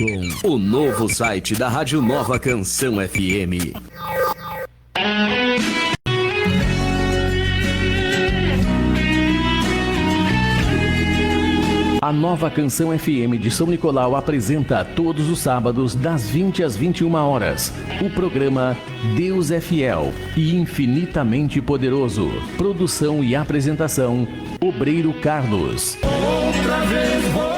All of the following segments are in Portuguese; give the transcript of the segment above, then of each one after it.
www.radionovacânção.com, o novo site da Rádio Nova Canção FM. A Nova Canção FM de São Nicolau apresenta todos os sábados, das 20 às 21 horas, o programa Deus é Fiel e Infinitamente Poderoso. Produção e apresentação, Obreiro Carlos. Outra vez vou.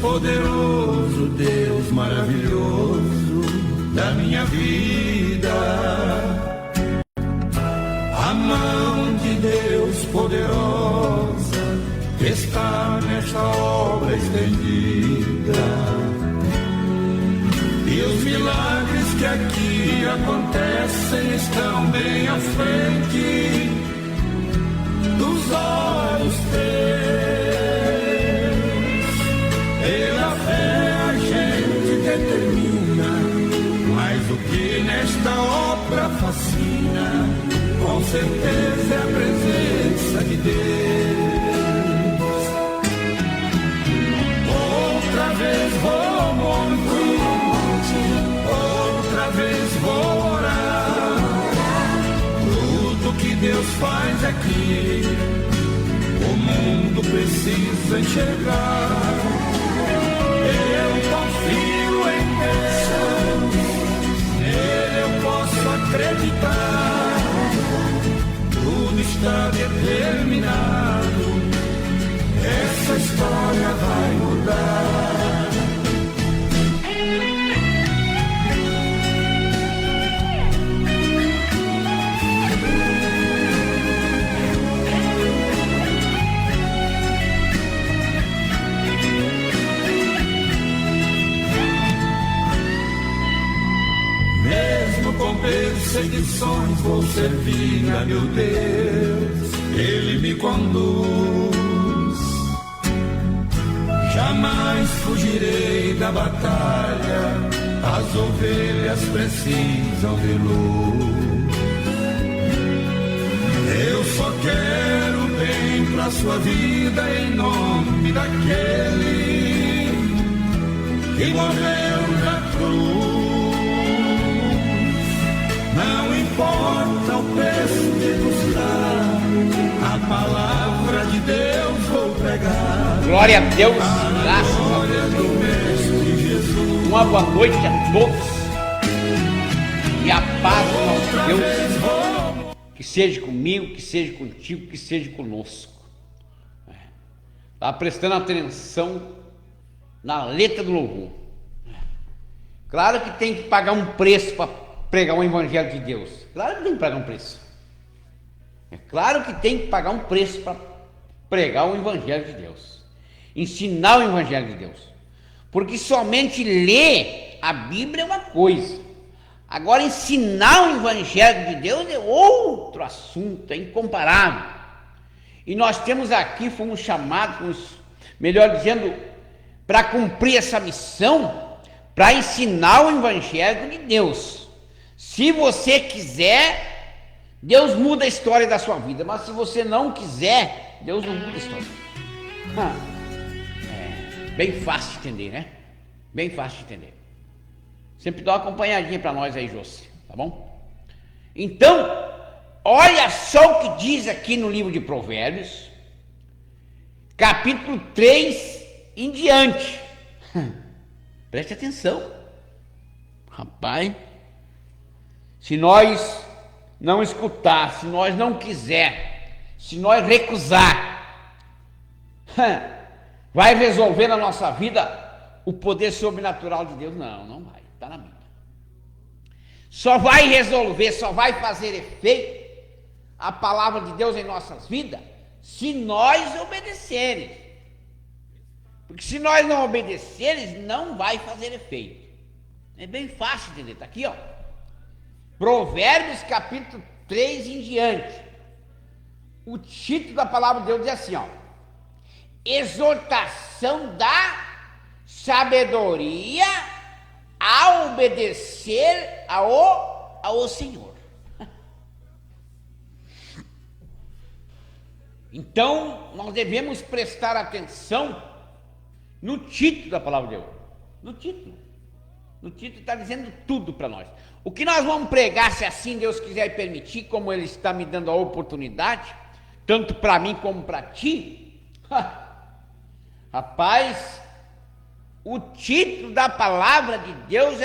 Poderoso, Deus maravilhoso da minha vida, a mão de Deus poderosa está nesta obra estendida, e os milagres que aqui acontecem estão bem à frente dos olhos teus. Pela fé a gente determina, mas o que nesta obra fascina, com certeza é a presença de Deus. Outra vez vou monte, outra vez vou orar. Tudo que Deus faz aqui, o mundo precisa enxergar. Eu confio em Deus, nele eu posso acreditar. Tudo está determinado, essa história vai mudar. Com perseguições vou servir a meu Deus, Ele me conduz. Jamais fugirei da batalha, as ovelhas precisam de luz. Eu só quero bem pra sua vida em nome daquele que morreu na cruz. Não importa o preço que custar, a palavra de Deus vou pregar. Glória a Deus, graças a Deus. Uma boa noite a todos. E a paz do nosso Deus, que seja comigo, que seja contigo, que seja conosco. Está prestando atenção na letra do louvor. Claro que tem que pagar um preço para pregar o Evangelho de Deus. Claro que tem que pagar um preço. É claro que tem que pagar um preço para pregar o Evangelho de Deus, ensinar o Evangelho de Deus. Porque somente ler a Bíblia é uma coisa, agora ensinar o Evangelho de Deus é outro assunto, é incomparável. E nós temos aqui, fomos chamados, melhor dizendo, para cumprir essa missão, para ensinar o Evangelho de Deus. Se você quiser, Deus muda a história da sua vida, mas se você não quiser, Deus não muda a história. É bem fácil de entender, né? Bem fácil de entender. Sempre dá uma acompanhadinha para nós aí, José, tá bom? Então, olha só o que diz aqui no livro de Provérbios, capítulo 3 em diante. Preste atenção. Rapaz, se nós não escutar, se nós não quiser, se nós recusar, vai resolver na nossa vida o poder sobrenatural de Deus? Não vai, está na Bíblia. Só vai resolver, só vai fazer efeito a palavra de Deus em nossas vidas se nós obedecermos. Porque se nós não obedecermos, não vai fazer efeito. É bem fácil de entender. Está aqui, ó. Provérbios capítulo 3 em diante. O título da palavra de Deus diz assim, ó. Exortação da sabedoria a obedecer ao Senhor. Então, nós devemos prestar atenção no título da palavra de Deus. No título. No título está dizendo tudo para nós. O que nós vamos pregar, se assim Deus quiser e permitir, como Ele está me dando a oportunidade, tanto para mim como para ti. Rapaz, o título da palavra de Deus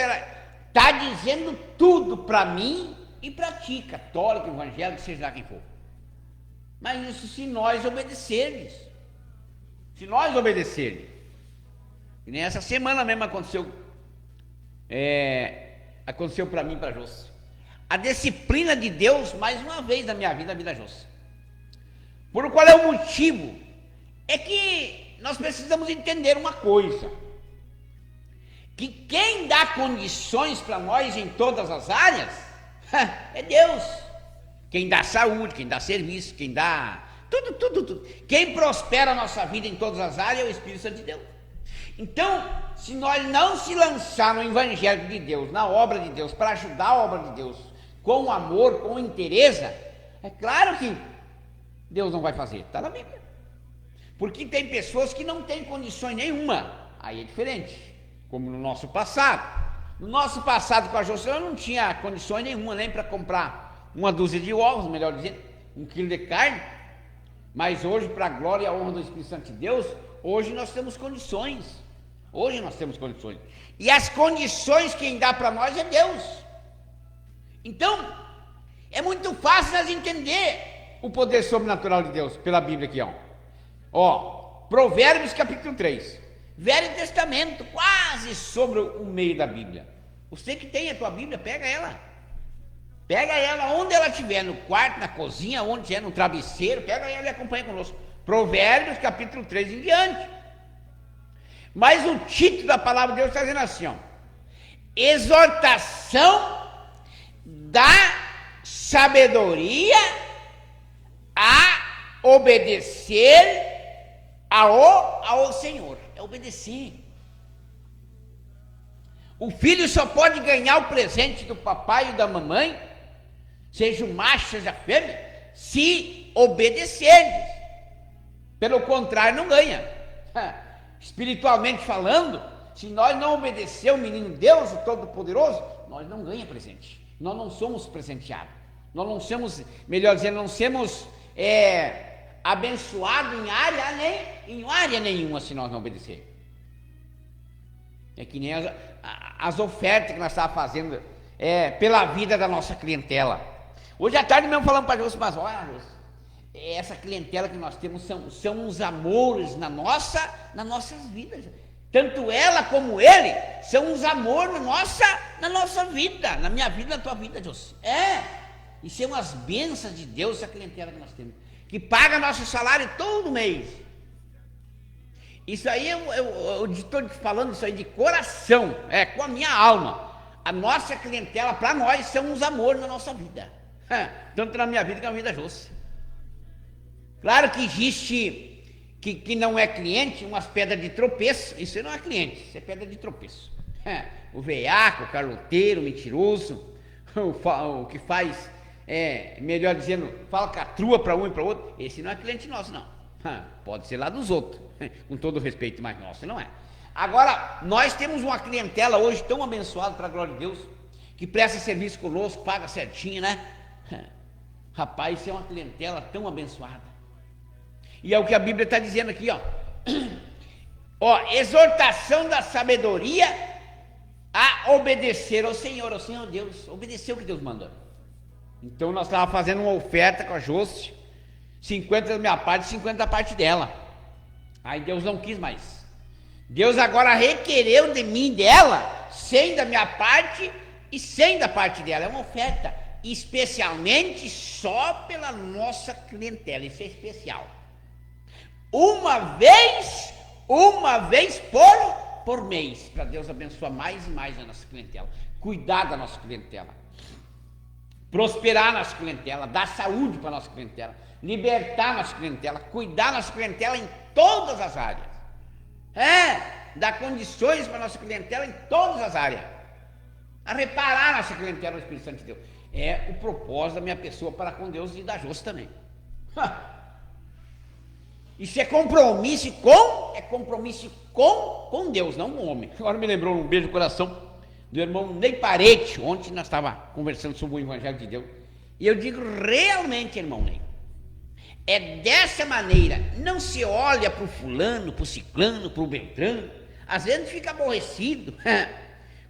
está dizendo tudo para mim e para ti, católico, evangélico, seja lá quem for. Mas isso se nós obedecermos. Se nós obedecermos. E nem essa semana mesmo aconteceu para mim e para a Josi. A disciplina de Deus, mais uma vez na minha vida, a vida da Josi. Por qual é o motivo? É que nós precisamos entender uma coisa. Que quem dá condições para nós em todas as áreas é Deus. Quem dá saúde, quem dá serviço, quem dá tudo. Quem prospera a nossa vida em todas as áreas é o Espírito Santo de Deus. Então, se nós não se lançar no Evangelho de Deus, na obra de Deus, para ajudar a obra de Deus, com amor, com interesse, é claro que Deus não vai fazer, está na Bíblia. Porque tem pessoas que não têm condições nenhuma, aí é diferente, como no nosso passado. No nosso passado com a José, eu não tinha condições nenhuma nem para comprar uma dúzia de ovos, melhor dizendo, 1 quilo de carne, mas hoje, para a glória e a honra do Espírito Santo de Deus, hoje nós temos condições. Hoje nós temos condições. E as condições quem dá para nós é Deus. Então, é muito fácil nós entender o poder sobrenatural de Deus pela Bíblia aqui, ó. Provérbios capítulo 3. Velho Testamento, quase sobre o meio da Bíblia. Você que tem a tua Bíblia, pega ela. Pega ela onde ela estiver, no quarto, na cozinha, onde estiver, no travesseiro, pega ela e acompanha conosco. Provérbios capítulo 3 em diante. Mas o título da palavra de Deus está dizendo assim, ó. Exortação da sabedoria a obedecer ao Senhor. É obedecer. O filho só pode ganhar o presente do papai e da mamãe, seja o macho, seja a fêmea, se obedecer. Pelo contrário, não ganha. Espiritualmente falando, se nós não obedecer o menino Deus, o Todo-Poderoso, nós não ganhamos presente. Nós não somos presenteados. Nós não somos, melhor dizendo, não somos abençoados em área nenhuma se nós não obedecer. É que nem as ofertas que nós estávamos fazendo pela vida da nossa clientela. Hoje à tarde mesmo falamos para Deus, mas olha, Deus, essa clientela que nós temos são os amores nas nossas vidas. Tanto ela como ele são os amores na nossa vida, na minha vida, na tua vida, Deus. E são as bênçãos de Deus, essa clientela que nós temos, que paga nosso salário todo mês. Isso aí eu estou falando isso aí de coração, com a minha alma. A nossa clientela, para nós, são os amores na nossa vida. Tanto na minha vida como na vida da José. Claro que existe que não é cliente, umas pedras de tropeço. Isso não é cliente, isso é pedra de tropeço. O veiaco, o carloteiro, o mentiroso, o que faz, melhor dizendo, falcatrua para um e para outro, esse não é cliente nosso, não. Pode ser lá dos outros, com todo respeito, mas nosso não é. Agora, nós temos uma clientela hoje tão abençoada, para a glória de Deus, que presta serviço conosco, paga certinho, né? Rapaz, isso é uma clientela tão abençoada. E é o que a Bíblia está dizendo aqui, ó. Exortação da sabedoria a obedecer ao Senhor Deus. Obedecer o que Deus mandou. Então nós estávamos fazendo uma oferta com a Josi, 50 da minha parte e 50 da parte dela. Aí Deus não quis mais. Deus agora requereu de mim e dela 100 da minha parte e 100 da parte dela. É uma oferta especialmente só pela nossa clientela. Isso é especial. uma vez por mês, para Deus abençoar mais e mais a nossa clientela, cuidar da nossa clientela, prosperar a nossa clientela, dar saúde para a nossa clientela, libertar a nossa clientela, cuidar da nossa clientela em todas as áreas, dar condições para a nossa clientela em todas as áreas, a reparar a nossa clientela no Espírito Santo de Deus. É o propósito da minha pessoa para com Deus e da Jôs também. Isso é compromisso com Deus, não com o homem. Agora me lembrou um beijo no coração do irmão Ney Parede. Ontem nós estávamos conversando sobre o Evangelho de Deus. E eu digo realmente, irmão Ney, é dessa maneira. Não se olha para o fulano, para o ciclano, para o beltrano. Às vezes a gente fica aborrecido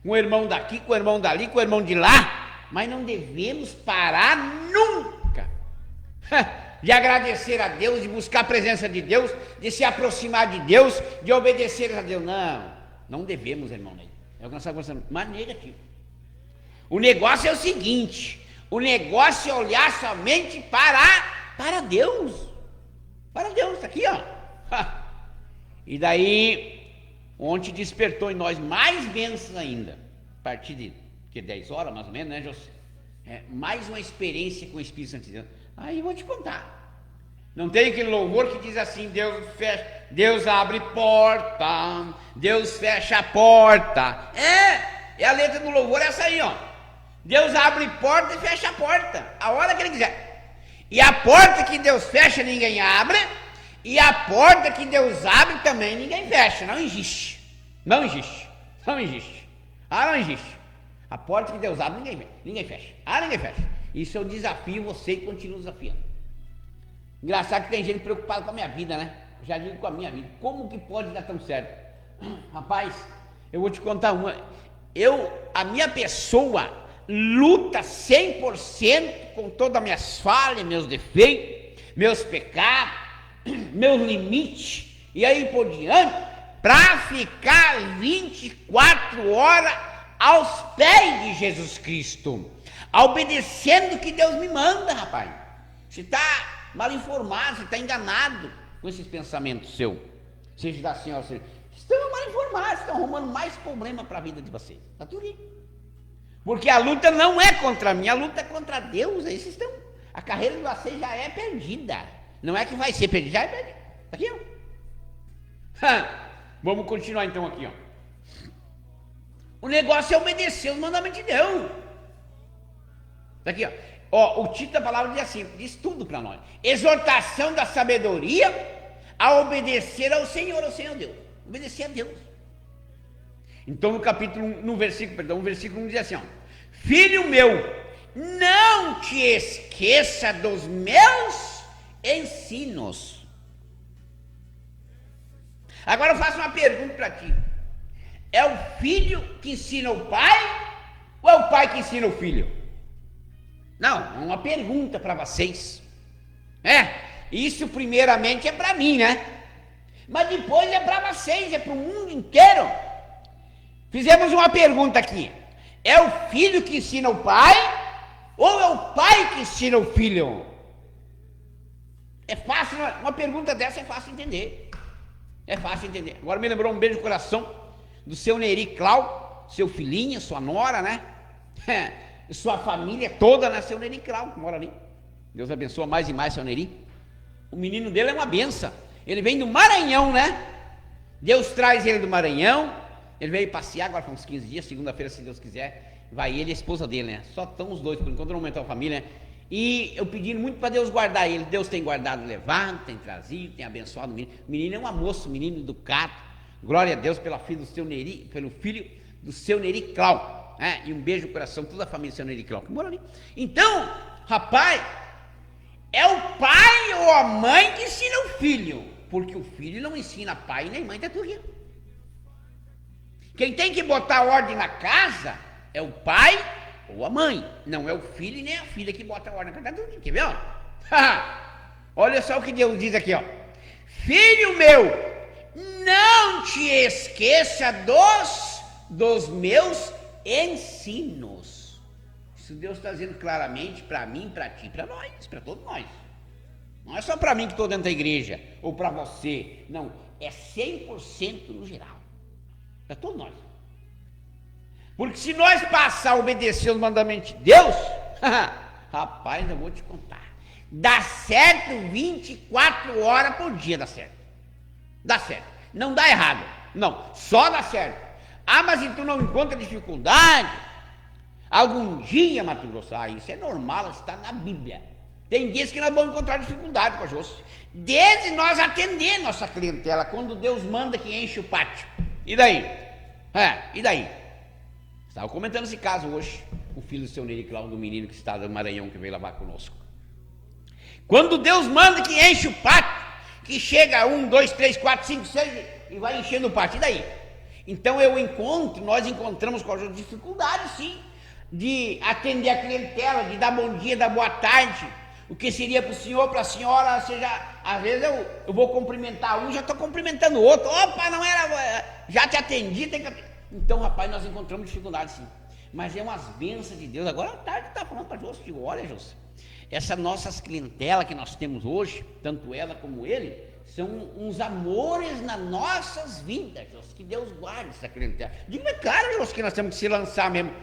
com o irmão daqui, com o irmão dali, com o irmão de lá. Mas não devemos parar nunca de agradecer a Deus, de buscar a presença de Deus, de se aproximar de Deus, de obedecer a Deus. Não devemos, irmão Ney. É o que nós estamos conversando, mas negativo. O negócio é o seguinte: o negócio é olhar somente para Deus. Para Deus, está aqui, ó. E daí, ontem despertou em nós mais bênçãos ainda. A partir de 10 horas, mais ou menos, né, José? Mais uma experiência com o Espírito Santo de Deus. Aí eu vou te contar. Não tem aquele louvor que diz assim: Deus abre porta, Deus fecha a porta. É a letra do louvor, é essa aí, ó. Deus abre porta e fecha a porta, a hora que Ele quiser. E a porta que Deus fecha, ninguém abre. E a porta que Deus abre também ninguém fecha. Não existe. Não existe. Não existe. Não existe. A porta que Deus abre, ninguém fecha. Ninguém fecha. Isso eu desafio você e continuo desafiando. Engraçado que tem gente preocupada com a minha vida, né? Já digo com a minha vida. Como que pode dar tão certo? Rapaz, eu vou te contar uma. A minha pessoa luta 100% com todas as minhas falhas, meus defeitos, meus pecados, meus limites, e aí por diante, para ficar 24 horas aos pés de Jesus Cristo, obedecendo o que Deus me manda, rapaz. Você está mal informado, você está enganado com esses pensamentos seus. Seja da senhora, estão mal informados, estão arrumando mais problema para a vida de vocês. Está tudo aí. Porque a luta não é contra mim, a luta é contra Deus. Aí vocês estão, a carreira de vocês já é perdida. Não é que vai ser perdida, já é perdida. Aqui, ó. Vamos continuar então aqui, ó. O negócio é obedecer os mandamentos de Deus. Aqui, ó. O título da palavra diz assim, diz tudo para nós. Exortação da sabedoria a obedecer ao Senhor Deus. Obedecer a Deus. Então no versículo 1 diz assim, ó: Filho meu, não te esqueça dos meus ensinos. Agora eu faço uma pergunta para ti. É o filho que ensina o pai ou é o pai que ensina o filho? Não, é uma pergunta para vocês. Isso primeiramente é para mim, né? Mas depois é para vocês, é para o mundo inteiro. Fizemos uma pergunta aqui. É o filho que ensina o pai ou é o pai que ensina o filho? É fácil, uma pergunta dessa é fácil entender. É fácil entender. Agora me lembrou um beijo no coração do seu Neri Clau, seu filhinho, sua nora, né? Sua família toda, né? Seu Neri Clau, que mora ali. Deus abençoa mais e mais seu Neri. O menino dele é uma benção. Ele vem do Maranhão, né? Deus traz ele do Maranhão. Ele veio passear agora por uns 15 dias, segunda-feira, se Deus quiser, vai ele e a esposa dele, né? Só estão os dois, por enquanto não aumentou a família, né? E eu pedindo muito para Deus guardar ele. Deus tem guardado, levado, tem trazido, tem abençoado o menino. O menino é uma moça, um menino educado. Glória a Deus pela filha do seu Neri, pelo filho do seu Neri Clau. E um beijo no coração, toda a família do seu Neri Clau, que mora ali. Então, rapaz, é o pai ou a mãe que ensina o filho, porque o filho não ensina pai nem mãe, tá tudo aqui. Quem tem que botar ordem na casa é o pai ou a mãe, não é o filho e nem a filha que bota ordem na casa. Quer ver? Olha só o que Deus diz aqui, ó. Filho meu, não te esqueça dos meus ensinos. Isso Deus está dizendo claramente para mim, para ti, para nós, para todos nós. Não é só para mim que estou dentro da igreja, ou para você. Não, é 100% no geral. Para todos nós. Porque se nós passar a obedecer os mandamentos de Deus, rapaz, eu vou te contar. Dá certo 24 horas por dia, dá certo. Dá certo. Não dá errado. Não, só dá certo. Ah, mas se tu não encontra dificuldade, algum dia, Mato Grosso, isso é normal, está na Bíblia. Tem dias que nós vamos encontrar dificuldade com a José. Desde nós atender nossa clientela, quando Deus manda que enche o pátio. E daí? E daí? Estava comentando esse caso hoje, o filho do seu Neri Cláudio, do menino que está do Maranhão, que veio lavar conosco. Quando Deus manda que enche o pátio, que chega 1, 2, 3, 4, 5, 6 e vai enchendo o pátio, e daí? Então nós encontramos com a José dificuldade, sim, de atender a clientela, de dar bom dia, dar boa tarde. O que seria para o senhor, para a senhora, às vezes eu vou cumprimentar um, já estou cumprimentando o outro. Opa, não era, já te atendi, tem que atender. Então, rapaz, nós encontramos dificuldade, sim. Mas é umas bênçãos de Deus. Agora à tarde está falando para José, digo, olha, José, essas nossas clientelas que nós temos hoje, tanto ela como ele, são uns amores nas nossas vidas, José, que Deus guarde essa clientela. Digo, é claro, José, que nós temos que se lançar mesmo,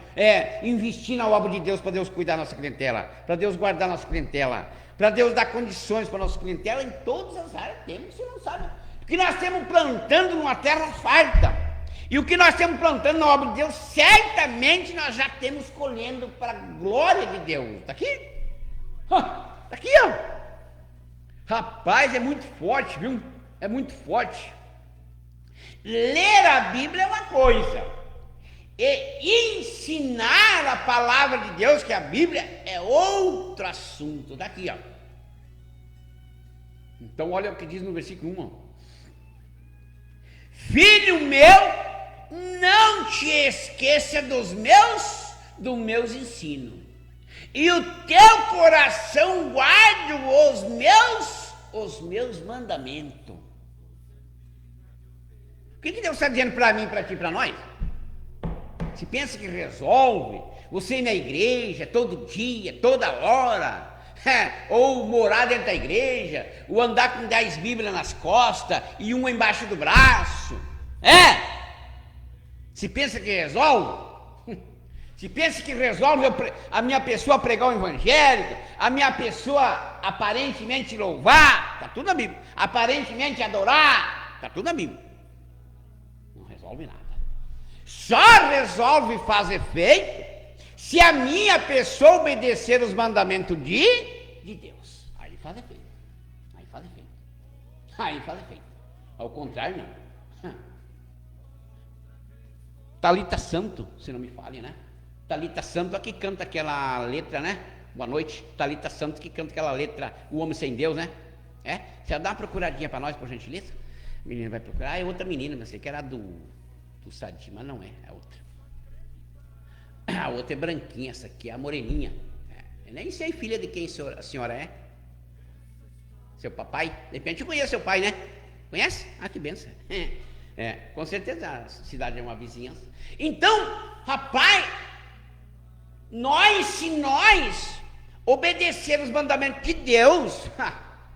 investir na obra de Deus para Deus cuidar da nossa clientela, para Deus guardar a nossa clientela, para Deus dar condições para a nossa clientela em todas as áreas. Temos que se lançar, né? Porque nós estamos plantando numa terra farta, e o que nós estamos plantando na obra de Deus, certamente nós já temos colhendo para a glória de Deus. Está aqui? Está aqui, ó. Rapaz, é muito forte, viu? É muito forte. Ler a Bíblia é uma coisa, e ensinar a palavra de Deus, que é a Bíblia, é outro assunto. Daqui, ó. Então, olha o que diz no versículo 1. Ó. Filho meu, não te esqueça dos meus ensinos, e o teu coração guarde os meus mandamentos. O que Deus está dizendo para mim, para ti, para nós? Se pensa que resolve você ir na igreja todo dia, toda hora, ou morar dentro da igreja, ou andar com 10 Bíblias nas costas e uma embaixo do braço, se pensa que resolve? Se pensa que resolve a minha pessoa pregar o evangelho, a minha pessoa aparentemente louvar, está tudo na Bíblia, aparentemente adorar, está tudo na Bíblia. Não resolve nada. Só resolve e faz efeito se a minha pessoa obedecer os mandamentos de Deus. Aí faz efeito. Aí faz efeito. Aí faz efeito. Ao contrário, não. Talita Santo, se não me fale, né? Talita Santo é que canta aquela letra, né? Boa noite. Talita Santo que canta aquela letra, O Homem Sem Deus, né? Você dá uma procuradinha para nós, por gentileza? A menina vai procurar. É outra menina, não sei que era do Sadi, mas não é outra. A outra é branquinha, essa aqui é a moreninha. Eu nem sei filha de quem a senhora é. Seu papai? De repente eu conheço seu pai, né? Conhece? Ah, que benção. Com certeza a cidade é uma vizinhança. Então, rapaz, se nós obedecermos os mandamentos de Deus,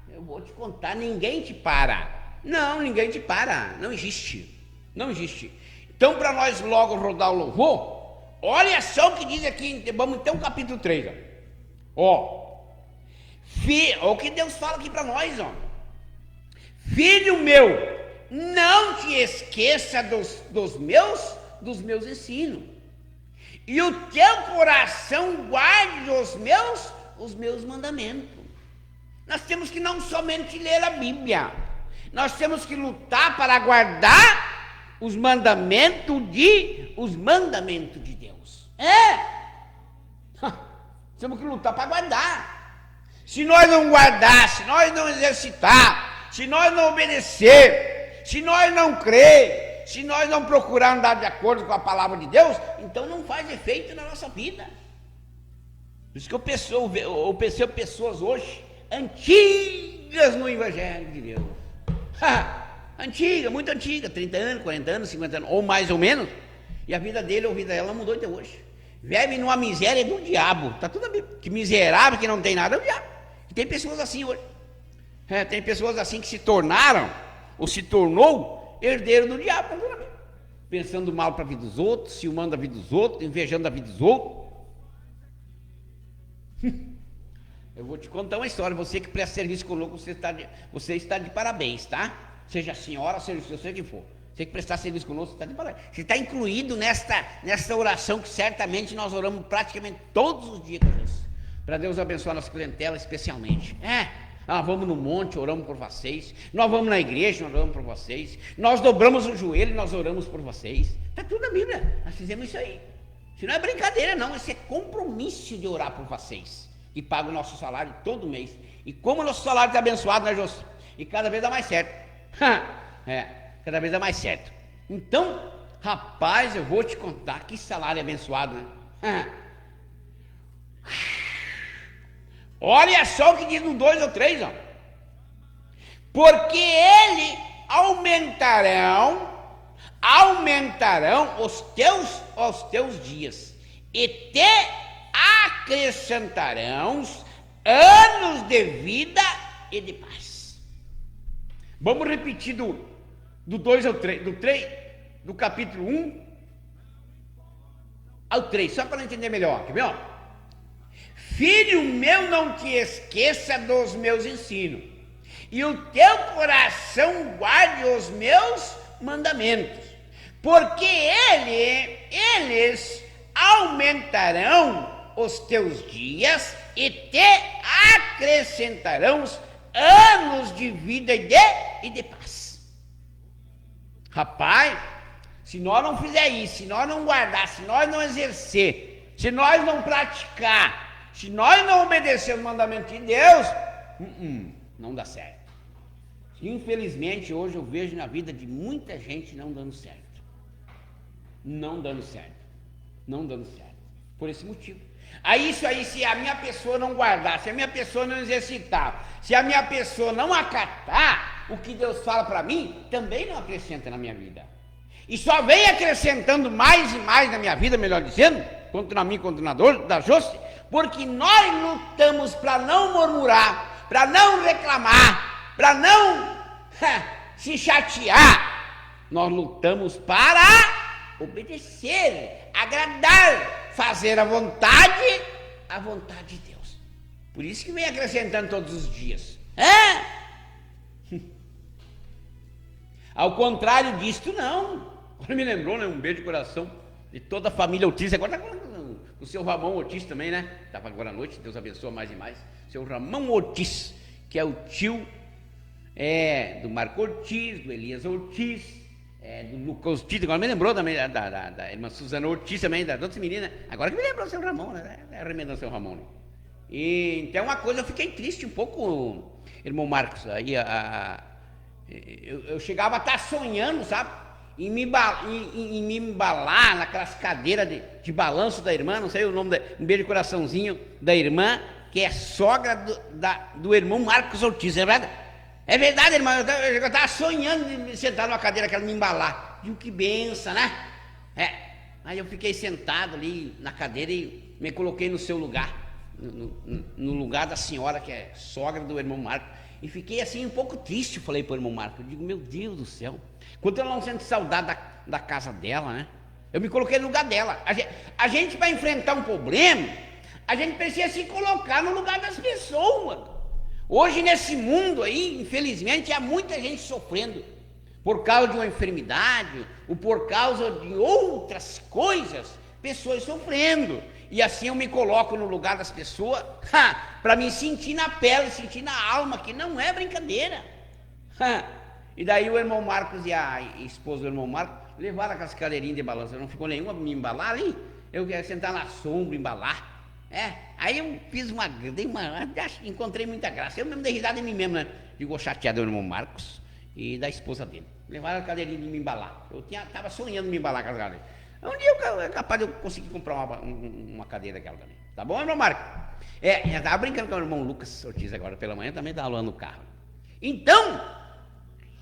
eu vou te contar, ninguém te para. Não, ninguém te para. Não existe. Não existe. Então, para nós logo rodar o louvor, olha só o que diz aqui, vamos então capítulo 3. Ó, o que Deus fala aqui para nós, ó. Filho meu, não te esqueça dos meus ensinos, e o teu coração guarde os meus mandamentos. Nós temos que não somente ler a Bíblia, nós temos que lutar para guardar os mandamentos de Deus. Temos que lutar para guardar. Se nós não guardar, se nós não exercitar, se nós não obedecer, se nós não crer, se nós não procurar andar de acordo com a palavra de Deus, então não faz efeito na nossa vida. Por isso que eu percebo pessoas hoje antigas no Evangelho de Deus. Antiga, muito antiga, 30 anos, 40 anos, 50 anos, ou mais ou menos, e a vida dele ou a vida dela mudou até hoje. Vive numa miséria do diabo, tá tudo bem, que miserável, que não tem nada, é o diabo. E tem pessoas assim hoje. Tem pessoas assim que se tornaram, ou se tornou, herdeiro do diabo, pensando mal para a vida dos outros, ciumando a vida dos outros, invejando a vida dos outros. Eu vou te contar uma história. Você que presta serviço conosco, você está de parabéns, tá? Seja a senhora, seja o senhor que for. Você que prestar serviço conosco, você está de parabéns. Você está incluído nesta oração que certamente nós oramos praticamente todos os dias com Deus. Para Deus abençoar nossa clientela especialmente. Nós vamos no monte, oramos por vocês. Nós vamos na igreja, nós oramos por vocês. Nós dobramos o joelho, nós oramos por vocês. Está tudo na Bíblia. Nós fizemos isso aí. Isso não é brincadeira, não. Isso é compromisso de orar por vocês. E paga o nosso salário todo mês. E como o nosso salário está abençoado, né, José? E cada vez dá mais certo. Cada vez dá mais certo. Então, rapaz, eu vou te contar que salário abençoado, né? Olha só o que diz no 2 ou 3, ó. Porque ele aumentarão os teus dias, e te acrescentarão anos de vida e de paz. Vamos repetir do 2 ao 3, do capítulo 1 ao 3, só para entender melhor, quer ver, ó? Filho meu, não te esqueça dos meus ensinos, e o teu coração guarde os meus mandamentos, porque eles aumentarão os teus dias e te acrescentarão anos de vida e de paz. Rapaz, se nós não fizer isso, se nós não guardar, se nós não exercer, se nós não praticar, se nós não obedecer o mandamento de Deus, não dá certo. Infelizmente, hoje eu vejo na vida de muita gente não dando certo. Não dando certo. Por esse motivo. Isso aí, se a minha pessoa não guardar, se a minha pessoa não exercitar, se a minha pessoa não acatar o que Deus fala para mim, também não acrescenta na minha vida. E só vem acrescentando mais e mais na minha vida, melhor dizendo, quanto na minha, quanto na dor, da José, porque nós lutamos para não murmurar, para não reclamar, para não se chatear. Nós lutamos para obedecer, agradar, fazer a vontade de Deus. Por isso que vem acrescentando todos os dias. Ao contrário disto, não. Agora me lembrou, né? Um beijo de coração de toda a família Ortiz. Agora está com o seu Ramon Ortiz também, né? Estava agora à noite, Deus abençoa mais e mais. Seu Ramon Ortiz, que é o tio do Marco Ortiz, do Elias Ortiz, do Lucas Ortiz. Agora me lembrou também da irmã Suzana Ortiz também, das outras meninas. Agora que me lembrou o seu Ramon, né? Remendando o seu Ramon, né? E então uma coisa, eu fiquei triste um pouco, irmão Marcos. Aí eu chegava a estar sonhando, sabe? Em me embalar naquelas cadeiras de balanço da irmã, não sei o nome, um beijo de coraçãozinho da irmã, que é sogra do irmão Marcos Ortiz, é verdade? É verdade, irmã, eu estava sonhando de me sentar numa cadeira que ela me embalar. Viu que benção, né? Aí eu fiquei sentado ali na cadeira e me coloquei no seu lugar, no lugar da senhora que é sogra do irmão Marcos. E fiquei assim um pouco triste, falei para o irmão Marcos. Eu digo, meu Deus do céu, quanto ela não sente saudade da casa dela, né? Eu me coloquei no lugar dela. A gente para enfrentar um problema, a gente precisa se colocar no lugar das pessoas. Hoje nesse mundo aí, infelizmente, há muita gente sofrendo por causa de uma enfermidade ou por causa de outras coisas, pessoas sofrendo. E assim eu me coloco no lugar das pessoas, para me sentir na pele, sentir na alma, que não é brincadeira. E daí o irmão Marcos e a esposa do irmão Marcos levaram aquelas cadeirinhas de balanço. Não ficou nenhuma me embalar ali. Eu queria sentar na sombra, embalar. Aí eu fiz encontrei muita graça. Eu mesmo dei risada em mim mesmo, né? Ficou chateado o irmão Marcos e da esposa dele. Levaram a cadeirinha de me embalar. Eu estava sonhando me embalar com as cadeiras. Um dia eu é capaz de eu conseguir comprar uma cadeira daquela também. Tá bom, irmão Marcos? Já estava brincando com o irmão Lucas Ortiz agora pela manhã, também estava lá no carro. Então,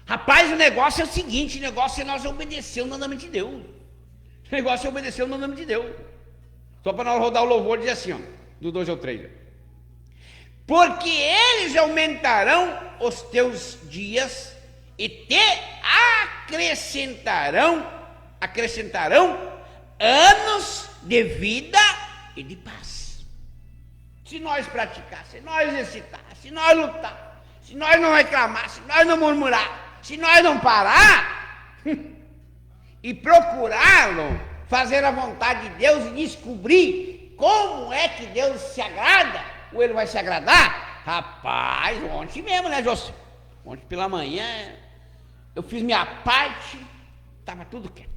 rapaz, o negócio é o seguinte, o negócio é nós obedecer o mandamento de Deus. O negócio é obedecer o mandamento de Deus. Só para nós rodar o louvor, diz assim, ó, do 2 ao 3. porque eles aumentarão os teus dias e te acrescentarão anos de vida e de paz. Se nós praticar, se nós exercitar, se nós lutar, se nós não reclamar, se nós não murmurar, se nós não parar e procurá-lo, fazer a vontade de Deus e descobrir como é que Deus se agrada, ou ele vai se agradar. Rapaz, ontem mesmo, né, José? Ontem pela manhã eu fiz minha parte, estava tudo quieto.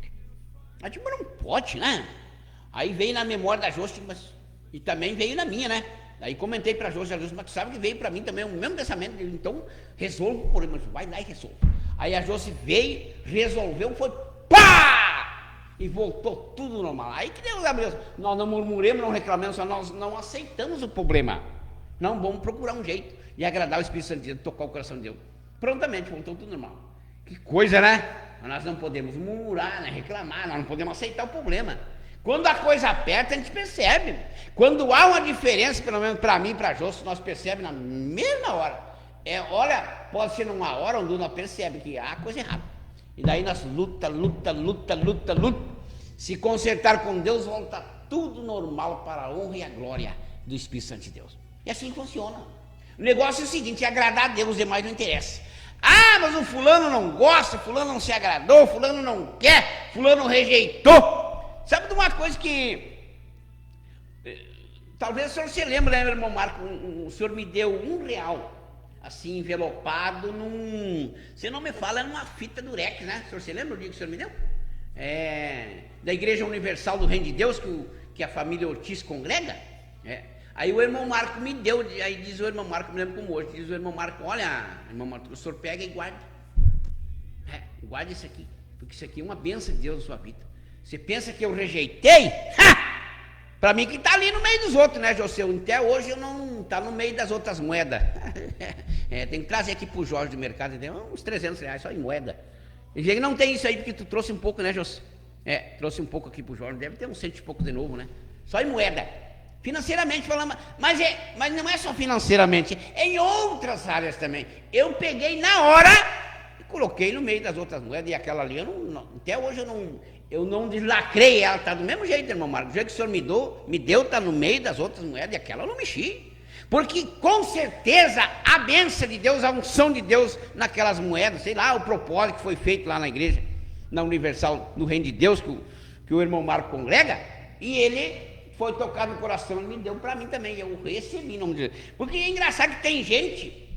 Mas tipo, não pode, né? Aí veio na memória da José, e também veio na minha, né? Aí comentei para a José, mas tu sabe que veio para mim também o mesmo pensamento, então resolvo o problema, vai lá e resolve. Aí a José veio, resolveu, foi pá! E voltou tudo normal. Aí que Deus abriu. Nós não murmuremos, não reclamamos, só nós não aceitamos o problema. Não, vamos procurar um jeito de agradar o Espírito Santo de Deus, tocar o coração de Deus. Prontamente, voltou tudo normal. Que coisa, né? Mas nós não podemos murmurar, né? Reclamar, nós não podemos aceitar o problema. Quando a coisa aperta, a gente percebe. Quando há uma diferença, pelo menos para mim e para a José, nós percebemos na mesma hora. Olha, pode ser numa hora onde nós percebemos que há coisa errada. E daí nós luta. Se consertar com Deus, volta tudo normal para a honra e a glória do Espírito Santo de Deus. E assim funciona. O negócio é o seguinte: agradar a Deus, os demais não interessa. Ah, mas o fulano não gosta, fulano não se agradou, fulano não quer, fulano rejeitou. Sabe de uma coisa que talvez o senhor se lembre, né, meu irmão Marco? O senhor me deu R$1, assim, envelopado num... Você não me fala, é numa fita durex, né? O senhor se lembra o dia que o senhor me deu? Da Igreja Universal do Reino de Deus, que a família Ortiz congrega. Aí o irmão Marco me deu, aí diz o irmão Marco, me lembro como hoje, diz o irmão Marco: olha, irmão Marco, o senhor pega e guarda. Guarda isso aqui, porque isso aqui é uma bênção de Deus na sua vida. Você pensa que eu rejeitei? Para mim que está ali no meio dos outros, né, José? Até hoje eu não está no meio das outras moedas. Tem que trazer aqui para o Jorge do mercado, tem uns R$300 só em moeda. Ele não tem isso aí porque tu trouxe um pouco, né, José? Trouxe um pouco aqui para o Jorge, deve ter uns 100 e pouco de novo, né? Só em moeda. Financeiramente falando, mas não é só financeiramente, é em outras áreas também. Eu peguei na hora e coloquei no meio das outras moedas, e aquela ali, até hoje eu não deslacrei ela, está do mesmo jeito, irmão Marcos. O jeito que o senhor me deu, está no meio das outras moedas, e aquela eu não mexi. Porque com certeza a bênção de Deus, a unção de Deus naquelas moedas, sei lá, o propósito que foi feito lá na igreja, na Universal, no Reino de Deus, que o irmão Marco congrega, e ele foi tocar no coração e me deu para mim também, eu recebi, não dizer. Porque é engraçado que tem gente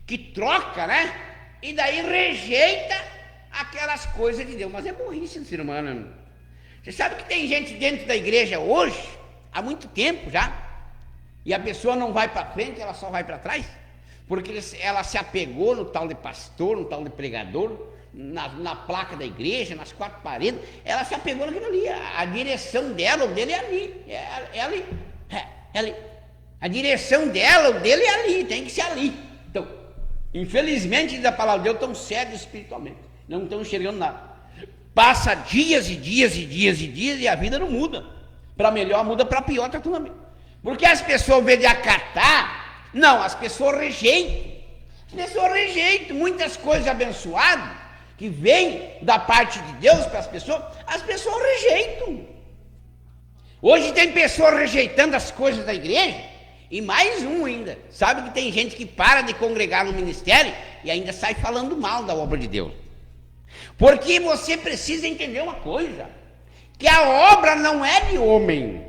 que troca, né? E daí rejeita aquelas coisas de Deus, mas é burrice do ser humano. Você sabe que tem gente dentro da igreja hoje, há muito tempo já, e a pessoa não vai para frente, ela só vai para trás, porque ela se apegou no tal de pastor, no tal de pregador, na placa da igreja, nas quatro paredes, ela se apegou naquilo ali. A direção dela, o dele é ali, é ali. A direção dela, o dele é ali, tem que ser ali. Então, infelizmente, da palavra de Deus, estão cegos espiritualmente, não estão enxergando nada. Passa dias e a vida não muda. Para melhor, muda para pior, está tudo bem. Porque as pessoas, ao invés de acatar, não, as pessoas rejeitam. Muitas coisas abençoadas que vêm da parte de Deus para as pessoas rejeitam. Hoje tem pessoas rejeitando as coisas da igreja, e mais um ainda. Sabe que tem gente que para de congregar no ministério e ainda sai falando mal da obra de Deus. Porque você precisa entender uma coisa, que a obra não é de homem.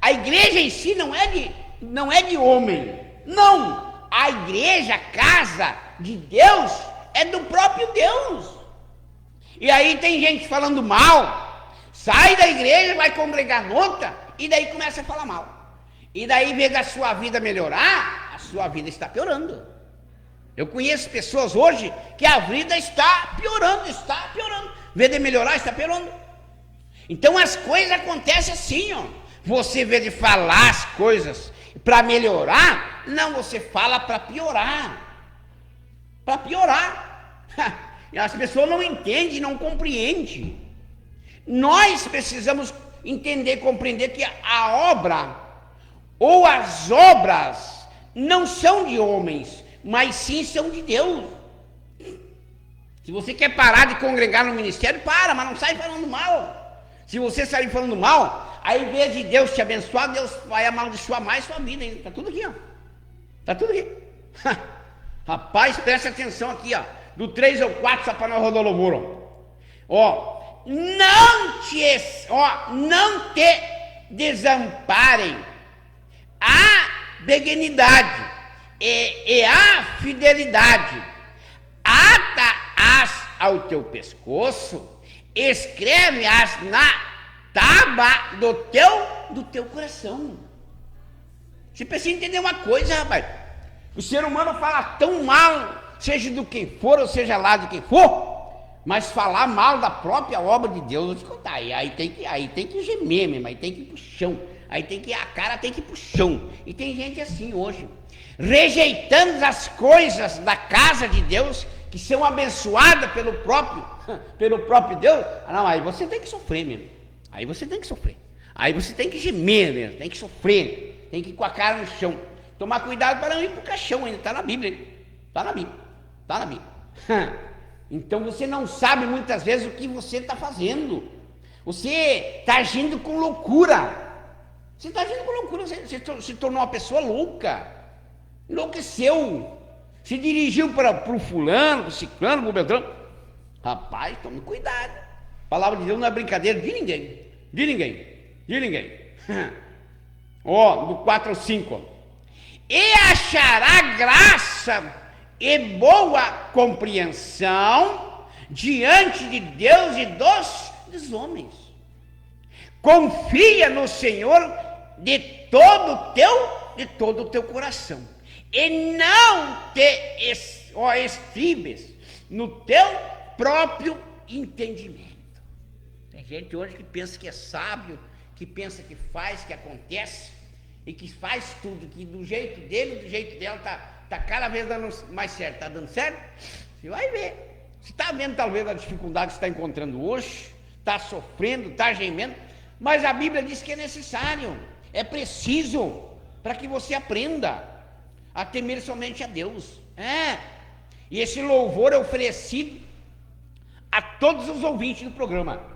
A igreja em si não é de homem. Não! A igreja, a casa de Deus, é do próprio Deus. E aí tem gente falando mal, sai da igreja, vai congregar noutra, e daí começa a falar mal. E daí, em vez da sua vida melhorar, a sua vida está piorando. Eu conheço pessoas hoje que a vida está piorando. Em vez de melhorar, está piorando. Então as coisas acontecem assim, ó. Você, em vez de falar as coisas para melhorar, não, você fala para piorar. Para piorar. E as pessoas não entendem, não compreendem. Nós precisamos entender, compreender que a obra ou as obras não são de homens, mas sim são de Deus. Se você quer parar de congregar no ministério, para, mas não sai falando mal. Se você sair falando mal, aí em vez de Deus te abençoar, Deus vai amaldiçoar mais sua vida ainda. Tá tudo aqui, ó. Tá tudo aqui. Rapaz, presta atenção aqui, ó. Do 3 ao 4, só para nós rodar o louvor, ó. Não te desamparem a benignidade e a fidelidade. Ata-as ao teu pescoço, escreve-as na tábua do teu coração. Você precisa entender uma coisa, rapaz. O ser humano fala tão mal, seja do quem for, ou seja lá de quem for, mas falar mal da própria obra de Deus, eu vou te contar, aí tem que gemer mesmo, aí tem que ir pro chão, a cara tem que ir pro chão. E tem gente assim hoje, rejeitando as coisas da casa de Deus, que são abençoadas pelo próprio Deus. Não, aí você tem que sofrer mesmo, aí você tem que gemer mesmo, tem que sofrer, tem que ir com a cara no chão. Tomar cuidado para não ir pro caixão ainda, tá na Bíblia, tá na Bíblia. Então você não sabe muitas vezes o que você está fazendo. Você está agindo com loucura. Você se tornou uma pessoa louca. Enlouqueceu. Se dirigiu para o fulano, para o ciclano, para o beltrano. Rapaz, tome cuidado. A palavra de Deus não é brincadeira de ninguém. Ó, do 4 ao 5. Ó. E achará graça e boa compreensão diante de Deus e dos homens. Confia no Senhor de todo o teu coração, e não te estribes no teu próprio entendimento. Tem gente hoje que pensa que é sábio, que pensa que faz, que acontece, e que faz tudo, que do jeito dele, do jeito dela, tá cada vez dando mais certo. Tá dando certo? Você vai ver. Você está vendo talvez a dificuldade que você está encontrando hoje, está sofrendo, está gemendo, mas a Bíblia diz que é necessário, é preciso, para que você aprenda a temer somente a Deus. E esse louvor é oferecido a todos os ouvintes do programa.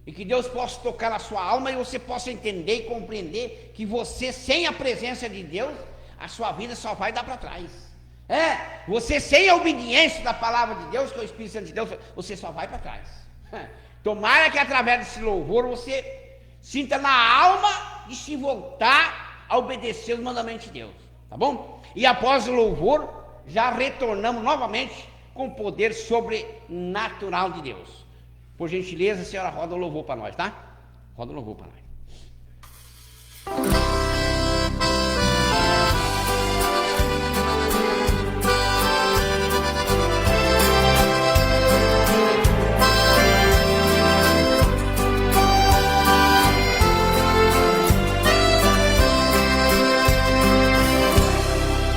E que Deus possa tocar na sua alma e você possa entender e compreender que você, sem a presença de Deus, a sua vida só vai dar para trás. Você sem a obediência da palavra de Deus, que é o Espírito Santo de Deus, você só vai para trás. Tomara que através desse louvor você sinta na alma de se voltar a obedecer os mandamentos de Deus, tá bom? E após o louvor, já retornamos novamente com o poder sobrenatural de Deus. Por gentileza, a senhora roda o louvor para nós, tá? Roda o louvor para nós.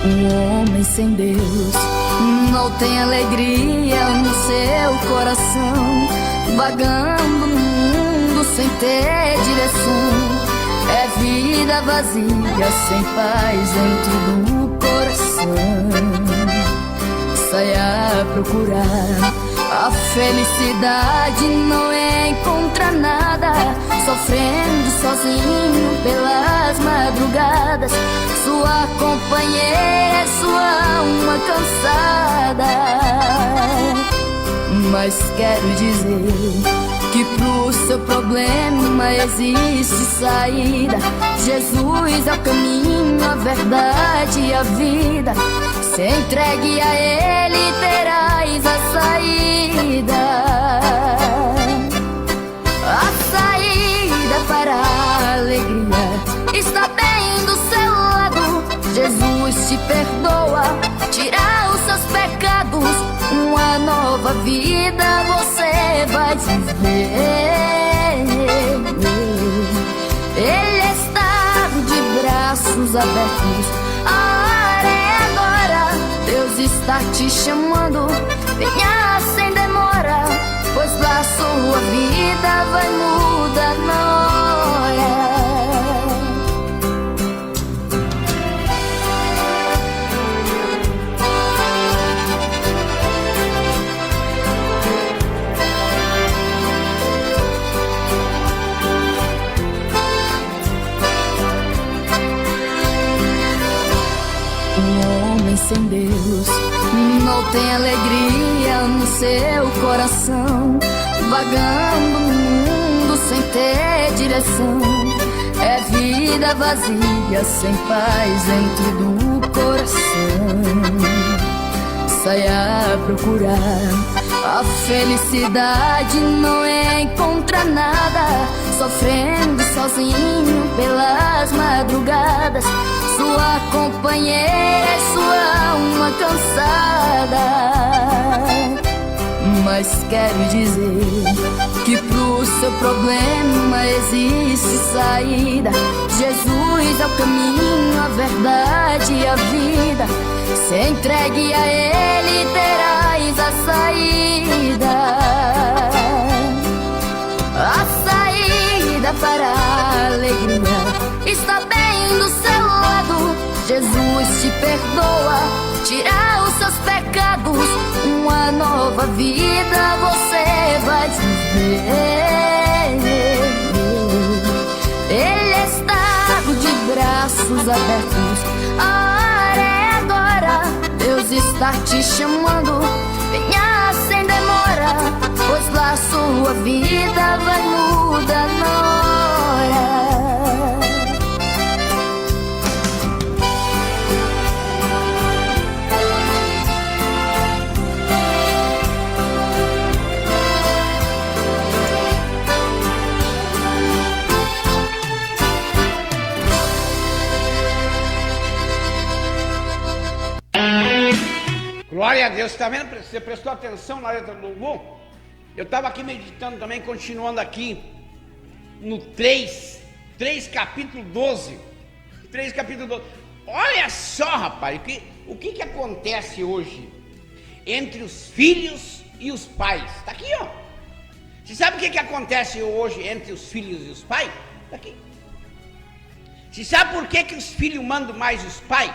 Um homem sem Deus não tem alegria no seu coração, vagando no mundo sem ter direção. É vida vazia, sem paz dentro do coração. Saia a procurar a felicidade, não encontra nada, sofrendo sozinho pelas madrugadas. Sua companheira é sua alma cansada. Mas quero dizer que pro seu problema existe saída. Jesus é o caminho, a verdade e a vida. Se entregue a Ele, terás a saída. A saída para a alegria está bem do seu lado. Jesus te perdoa, tira os seus pecados. Uma nova vida você vai viver. Ele está de braços abertos, a hora é agora. Deus está te chamando, venha sem demora, pois a sua vida vai mudar na hora. mal tem alegria no seu coração, vagando no mundo sem ter direção. É vida vazia, sem paz dentro do coração. Saia a procurar a felicidade, não encontra nada, sofrendo sozinho pelas madrugadas. Sua companheira é sua alma cansada. Mas quero dizer que pro seu problema existe saída. Jesus é o caminho, a verdade e a vida. Se entregue a Ele, terás a saída. A saída para a alegria está bem do seu lado. Jesus te perdoa, tira os seus pecados. Uma nova vida você vai viver. Ele está de braços abertos. A hora é agora, Deus está te chamando. Venha sem demora, pois lá sua vida vai mudar na hora. Glória a Deus, está vendo? Você prestou atenção na letra do louvor? Eu estava aqui meditando também, continuando aqui no 3 capítulo 12. 3 capítulo 12. Olha só, rapaz, o que acontece hoje entre os filhos e os pais? Está aqui, ó. Você sabe o que acontece hoje entre os filhos e os pais? Está aqui. Você sabe por que os filhos mandam mais os pais?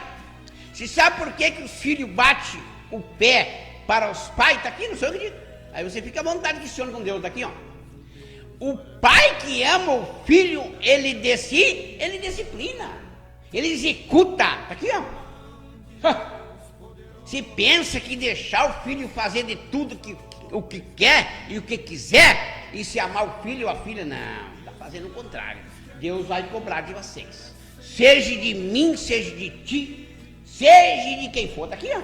Você sabe por que os filhos batem o pé para os pais? Está aqui, não sei o que diz. Aí você fica à vontade que questiona com Deus. Está aqui, ó. O pai que ama o filho, ele disciplina, ele executa. Está aqui, ó. Se pensa que deixar o filho fazer de tudo o que quer e o que quiser, e se amar o filho ou a filha, não, está fazendo o contrário. Deus vai cobrar de vocês, seja de mim, seja de ti, seja de quem for. Está aqui, ó.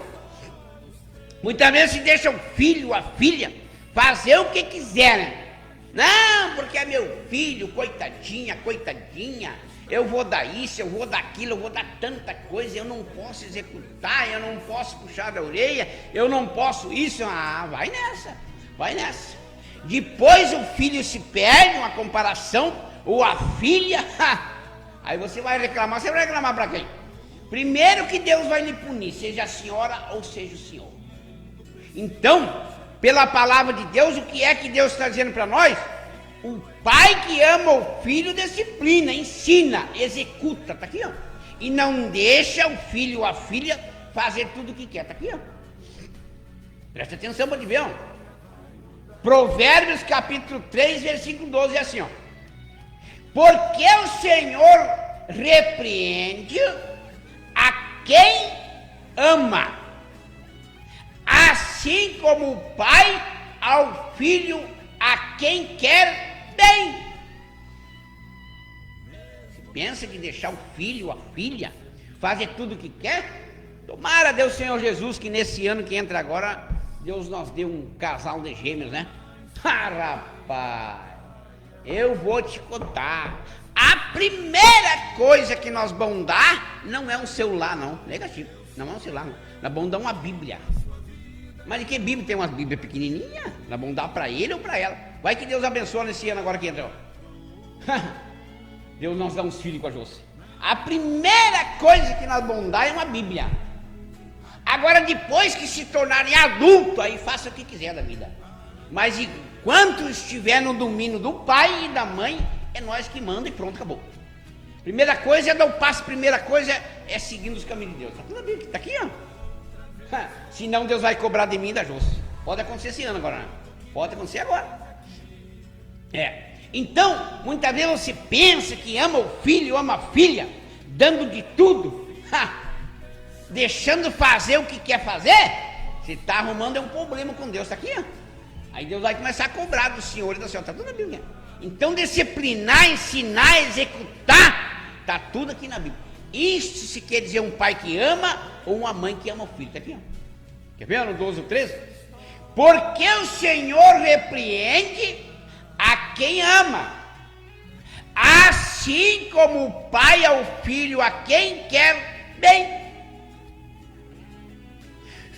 Muitas vezes se deixa o filho ou a filha fazer o que quiserem. Não, porque é meu filho, coitadinha, eu vou dar isso, eu vou dar aquilo, eu vou dar tanta coisa, eu não posso executar, eu não posso puxar da orelha, eu não posso isso. Ah, vai nessa. Depois o filho se perde, uma comparação, ou a filha, aí você vai reclamar para quem? Primeiro que Deus vai lhe punir, seja a senhora ou seja o senhor. Então, pela palavra de Deus, o que é que Deus está dizendo para nós? O pai que ama o filho disciplina, ensina, executa, está aqui, ó. E não deixa o filho ou a filha fazer tudo o que quer, está aqui, ó. Presta atenção para te ver, ó. Provérbios capítulo 3, versículo 12 é assim, ó. Porque o Senhor repreende a quem ama, assim como o pai ao filho a quem quer bem. Você pensa que deixar o filho ou a filha fazer tudo o que quer? Tomara Deus Senhor Jesus que nesse ano que entra agora, Deus nos deu um casal de gêmeos, né? Ah, rapaz, eu vou te contar. A primeira coisa que nós vamos dar não é um celular, não. Negativo, não é um celular, não. Nós vamos dar uma Bíblia. Mas de que Bíblia? Tem umas Bíblias pequenininhas. Nós vamos dar para ele ou para ela. Vai que Deus abençoa nesse ano agora que entra. Deus nos dá uns filhos com a José. A primeira coisa que nós vamos dar é uma Bíblia. Agora depois que se tornarem adultos, aí faça o que quiser da vida. Mas enquanto estiver no domínio do pai e da mãe, é nós que manda e pronto, acabou. Primeira coisa é dar o passo, primeira coisa é seguindo os caminhos de Deus. Está tudo bem, está aqui, ó. Senão Deus vai cobrar de mim e da José. Pode acontecer esse ano agora, né? Pode acontecer agora. Então, muitas vezes você pensa que ama o filho, ama a filha, dando de tudo, deixando fazer o que quer fazer. você está arrumando um problema com Deus, está aqui, ó. Aí Deus vai começar a cobrar do senhor e da senhora, está tudo na Bíblia. Então, disciplinar, ensinar, executar, está tudo aqui na Bíblia. Isso se quer dizer um pai que ama ou uma mãe que ama o filho, está aqui, ó. Quer ver no 12 ou 13? Porque o Senhor repreende a quem ama, assim como o pai ao filho a quem quer bem.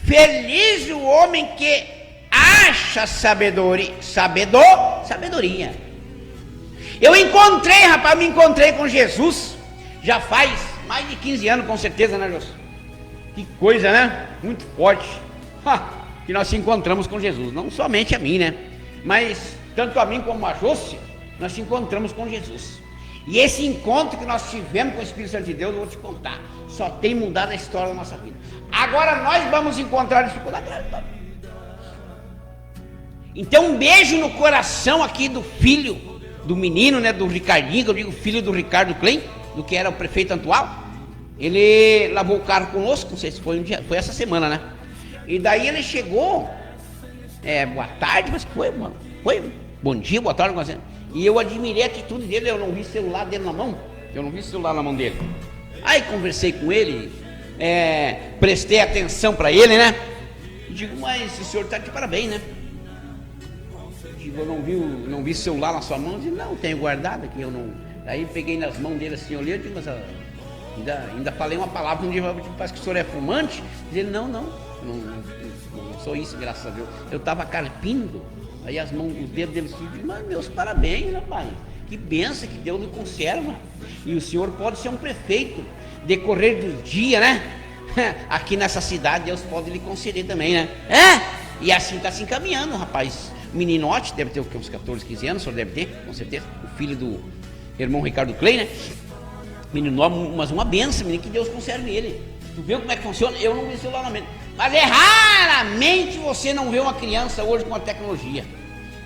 Feliz o homem que acha sabedoria. Eu encontrei, rapaz, me encontrei com Jesus, já faz mais de 15 anos com certeza, né, José? Que coisa, né? Muito forte. Que nós se encontramos com Jesus, não somente a mim, né? Mas tanto a mim como a José, nós se encontramos com Jesus. E esse encontro que nós tivemos com o Espírito Santo de Deus, eu vou te contar, só tem mudado a história da nossa vida. Agora nós vamos encontrar dificuldade. Então um beijo no coração aqui do filho, do menino, né, do Ricardinho, que eu digo filho do Ricardo Klein, do que era o prefeito atual. Ele lavou o carro conosco, não sei se foi um dia, foi essa semana, né? E daí ele chegou, boa tarde, mas foi bom dia, boa tarde, e eu admirei a atitude dele, eu não vi celular dele na mão, dele. Aí conversei com ele, prestei atenção para ele, né? E digo, mas o senhor está de parabéns, né? Digo, eu não vi celular na sua mão. Eu digo, não, tenho guardado aqui, eu não. Aí peguei nas mãos dele assim, olhei, eu digo, mas ainda falei uma palavra um dia, parece que o senhor é fumante. Ele, não sou isso, graças a Deus. Eu estava carpindo, aí as mãos, os dedos dele assim, mas meus parabéns, rapaz, que benção, que Deus lhe conserva. E o senhor pode ser um prefeito, decorrer do dia, né? Aqui nessa cidade, Deus pode lhe conceder também, né? E assim está se encaminhando, rapaz. Meninote, deve ter uns 14, 15 anos, o senhor deve ter, com certeza. O filho do irmão Ricardo Klein, né? Menino, mas uma benção, menino, que Deus conserve ele. Tu vê como é que funciona? Eu não vi celular na mente. Mas raramente você não vê uma criança hoje com a tecnologia.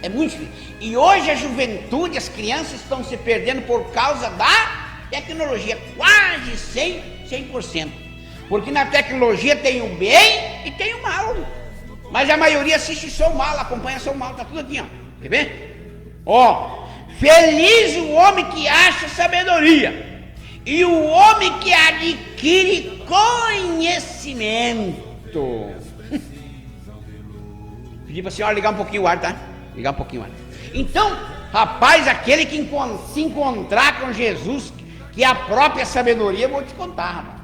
É muito difícil. E hoje a juventude, as crianças estão se perdendo por causa da tecnologia, quase 100%. Porque na tecnologia tem o bem e tem o mal. Mas a maioria assiste só o mal, acompanha só o mal, tá tudo aqui, ó. Quer ver? Feliz o homem que acha sabedoria e o homem que adquire conhecimento. Pedi para a senhora ligar um pouquinho o ar, tá? Ligar um pouquinho o ar. Então, rapaz, aquele que se encontrar com Jesus, que é a própria sabedoria, eu vou te contar, rapaz.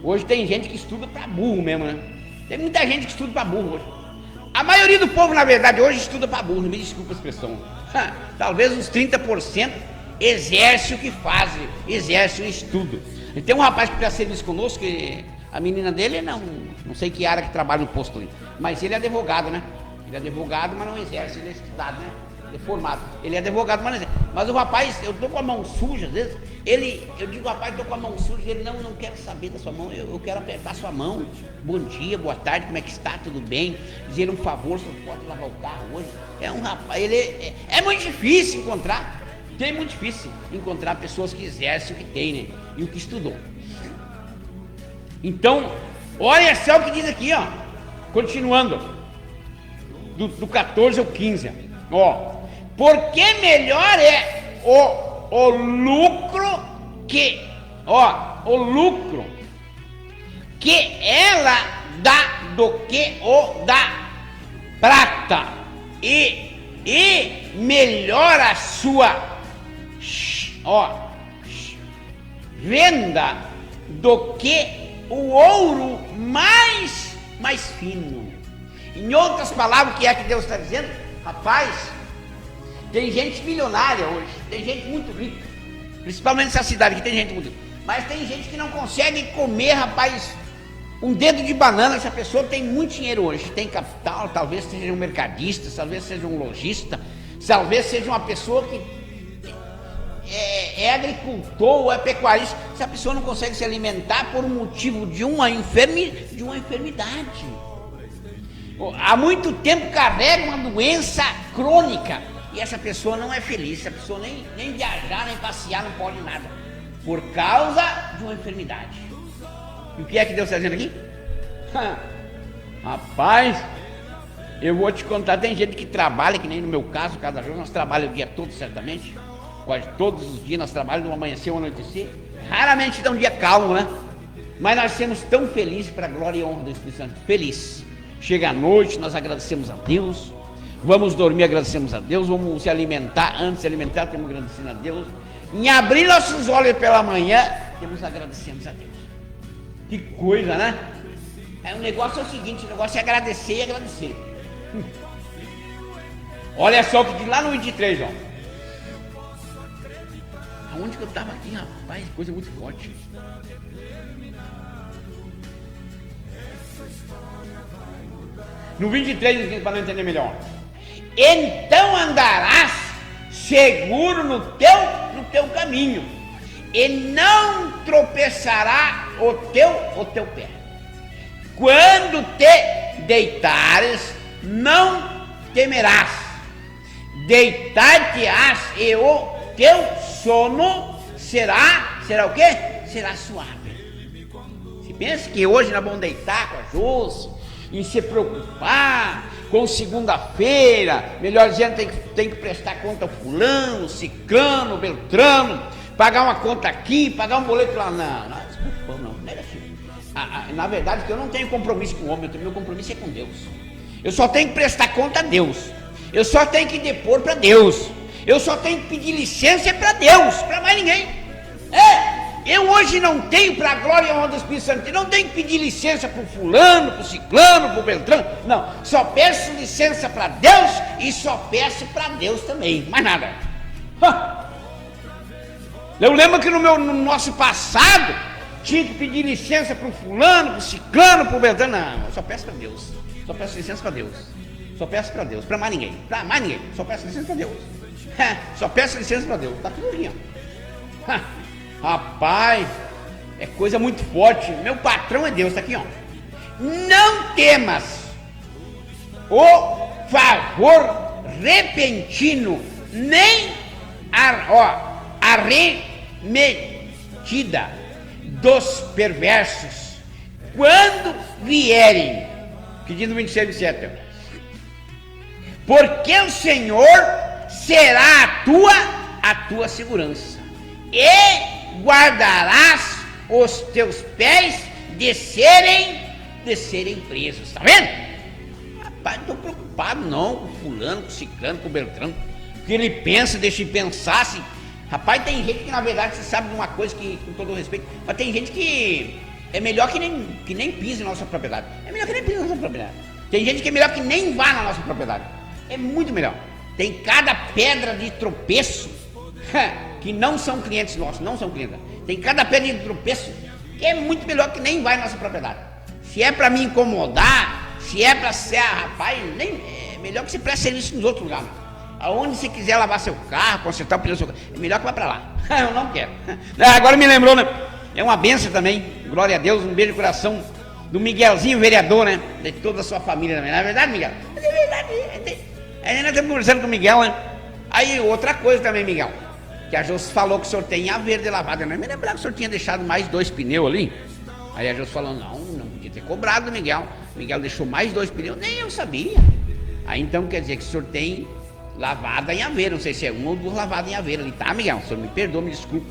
Hoje tem gente que estuda para burro mesmo, né? Tem muita gente que estuda para burro hoje. A maioria do povo, na verdade, hoje estuda para burro, me desculpa a expressão. Talvez uns 30% exerce o que faz, exerce o estudo. E tem um rapaz que presta serviço conosco, que a menina dele não sei que área que trabalha no posto ali, mas ele é advogado, né? Ele é advogado, mas não exerce, ele é estudado, né? Ele é formado. Ele é advogado, mas não exerce. Mas o rapaz, eu tô com a mão suja, às vezes, eu digo, rapaz, tô com a mão suja, ele, não quero saber da sua mão, eu quero apertar sua mão. Bom dia, boa tarde, como é que está? Tudo bem? Dizer um favor, você pode lavar o carro hoje? É um rapaz, ele é muito difícil encontrar. É muito difícil encontrar pessoas que exercem o que tem, né? E o que estudou. Então, olha só o que diz aqui, ó. Continuando. Do 14 ao 15. Porque melhor é o lucro que ela dá do que o da prata. E melhor a sua venda do que o ouro mais fino. Em outras palavras, o que é que Deus está dizendo? Rapaz, tem gente milionária hoje, tem gente muito rica, principalmente nessa cidade que tem gente muito rica, mas tem gente que não consegue comer, rapaz, um dedo de banana. Essa pessoa tem muito dinheiro hoje, tem capital, talvez seja um mercadista, talvez seja um lojista, talvez seja uma pessoa que é agricultor ou é pecuarista. Essa pessoa não consegue se alimentar por um motivo de uma enfermidade. Há muito tempo carrega uma doença crônica e essa pessoa não é feliz. Essa pessoa nem viajar, nem passear, não pode nada por causa de uma enfermidade. E o que é que Deus está dizendo aqui? Rapaz, eu vou te contar, tem gente que trabalha, que nem no meu caso, cada vez nós trabalhamos o dia todo, certamente. Quase todos os dias nós trabalhamos, do amanhecer ao anoitecer. Raramente dá um dia calmo, né? Mas nós somos tão felizes para a glória e honra do Espírito Santo. Feliz. Chega a noite, nós agradecemos a Deus. Vamos dormir, agradecemos a Deus. Vamos se alimentar, antes de se alimentar, temos agradecendo a Deus. Em abrir nossos olhos pela manhã, temos agradecemos a Deus. Que coisa, né? O negócio é o seguinte, o negócio é agradecer e agradecer. Olha só o que diz lá no 23, ó. Aonde que eu estava aqui, rapaz? Coisa muito forte. No 23, para não entender melhor. Então andarás seguro no teu caminho, e não tropeçará o teu pé. Quando te deitares, não temerás. Deitar-te-ás e o teu sono será o quê? Será suave. Se pensa que hoje nós vamos deitar com a Jússia, em se preocupar com segunda-feira, melhor dizendo, tem que prestar conta ao fulano, ciclano, beltrano, pagar uma conta aqui, pagar um boleto lá. Não é assim. Na verdade, eu não tenho compromisso com o homem, meu compromisso é com Deus. Eu só tenho que prestar conta a Deus. Eu só tenho que depor para Deus. Eu só tenho que pedir licença para Deus, para mais ninguém. Eu hoje não tenho, para a glória e honra do Espírito Santo, não tenho que pedir licença para o fulano, para o ciclano, para o beltrano. Não, só peço licença para Deus e só peço para Deus também, mais nada. Eu lembro que no nosso passado tinha que pedir licença para o fulano, para o ciclano, para o beltrano. Não, eu só peço para Deus, só peço licença para Deus, só peço para Deus, para mais ninguém, só peço licença para Deus. Só peço licença para Deus, tá tudo ali, ó. Rapaz, é coisa muito forte. Meu patrão é Deus, tá aqui, ó. Não temas o favor repentino, nem a arremetida dos perversos, quando vierem. Que diz no 26, 27. Porque o Senhor será a tua segurança, e guardarás os teus pés de serem presos. Tá vendo? Rapaz, não estou preocupado não com fulano, com ciclano, com beltrano. O que ele pensa, deixa ele pensar assim. Rapaz, tem gente que na verdade você sabe de uma coisa que, com todo o respeito, mas tem gente que é melhor que nem pise na nossa propriedade. É melhor que nem pise na nossa propriedade. Tem gente que é melhor que nem vá na nossa propriedade. É muito melhor. Tem cada pedra de tropeço que não são clientes nossos, não são clientes. Tem cada pedra de tropeço que é muito melhor que nem vai na nossa propriedade. Se é para me incomodar, se é para ser, rapaz, é melhor que você preste serviço nos outros lugares. Aonde você quiser lavar seu carro, consertar o pneu do seu carro, é melhor que vá para lá. Eu não quero. Agora me lembrou, né? É uma benção também, glória a Deus, um beijo no coração do Miguelzinho, vereador, né? De toda a sua família também. Não é verdade, Miguel? É verdade. Aí nós estamos conversando com o Miguel, né? Aí outra coisa também, Miguel, que a Jôs falou que o senhor tem a verde lavada, né? Me lembrar que o senhor tinha deixado mais 2 pneus ali. Aí a Jôs falou, não podia ter cobrado do Miguel. O Miguel deixou mais 2 pneus, nem eu sabia. Aí então quer dizer que o senhor tem lavada em Aveiro, não sei se é 1 ou 2 lavadas em Aveiro ali, tá, Miguel? O senhor me perdoa, me desculpa.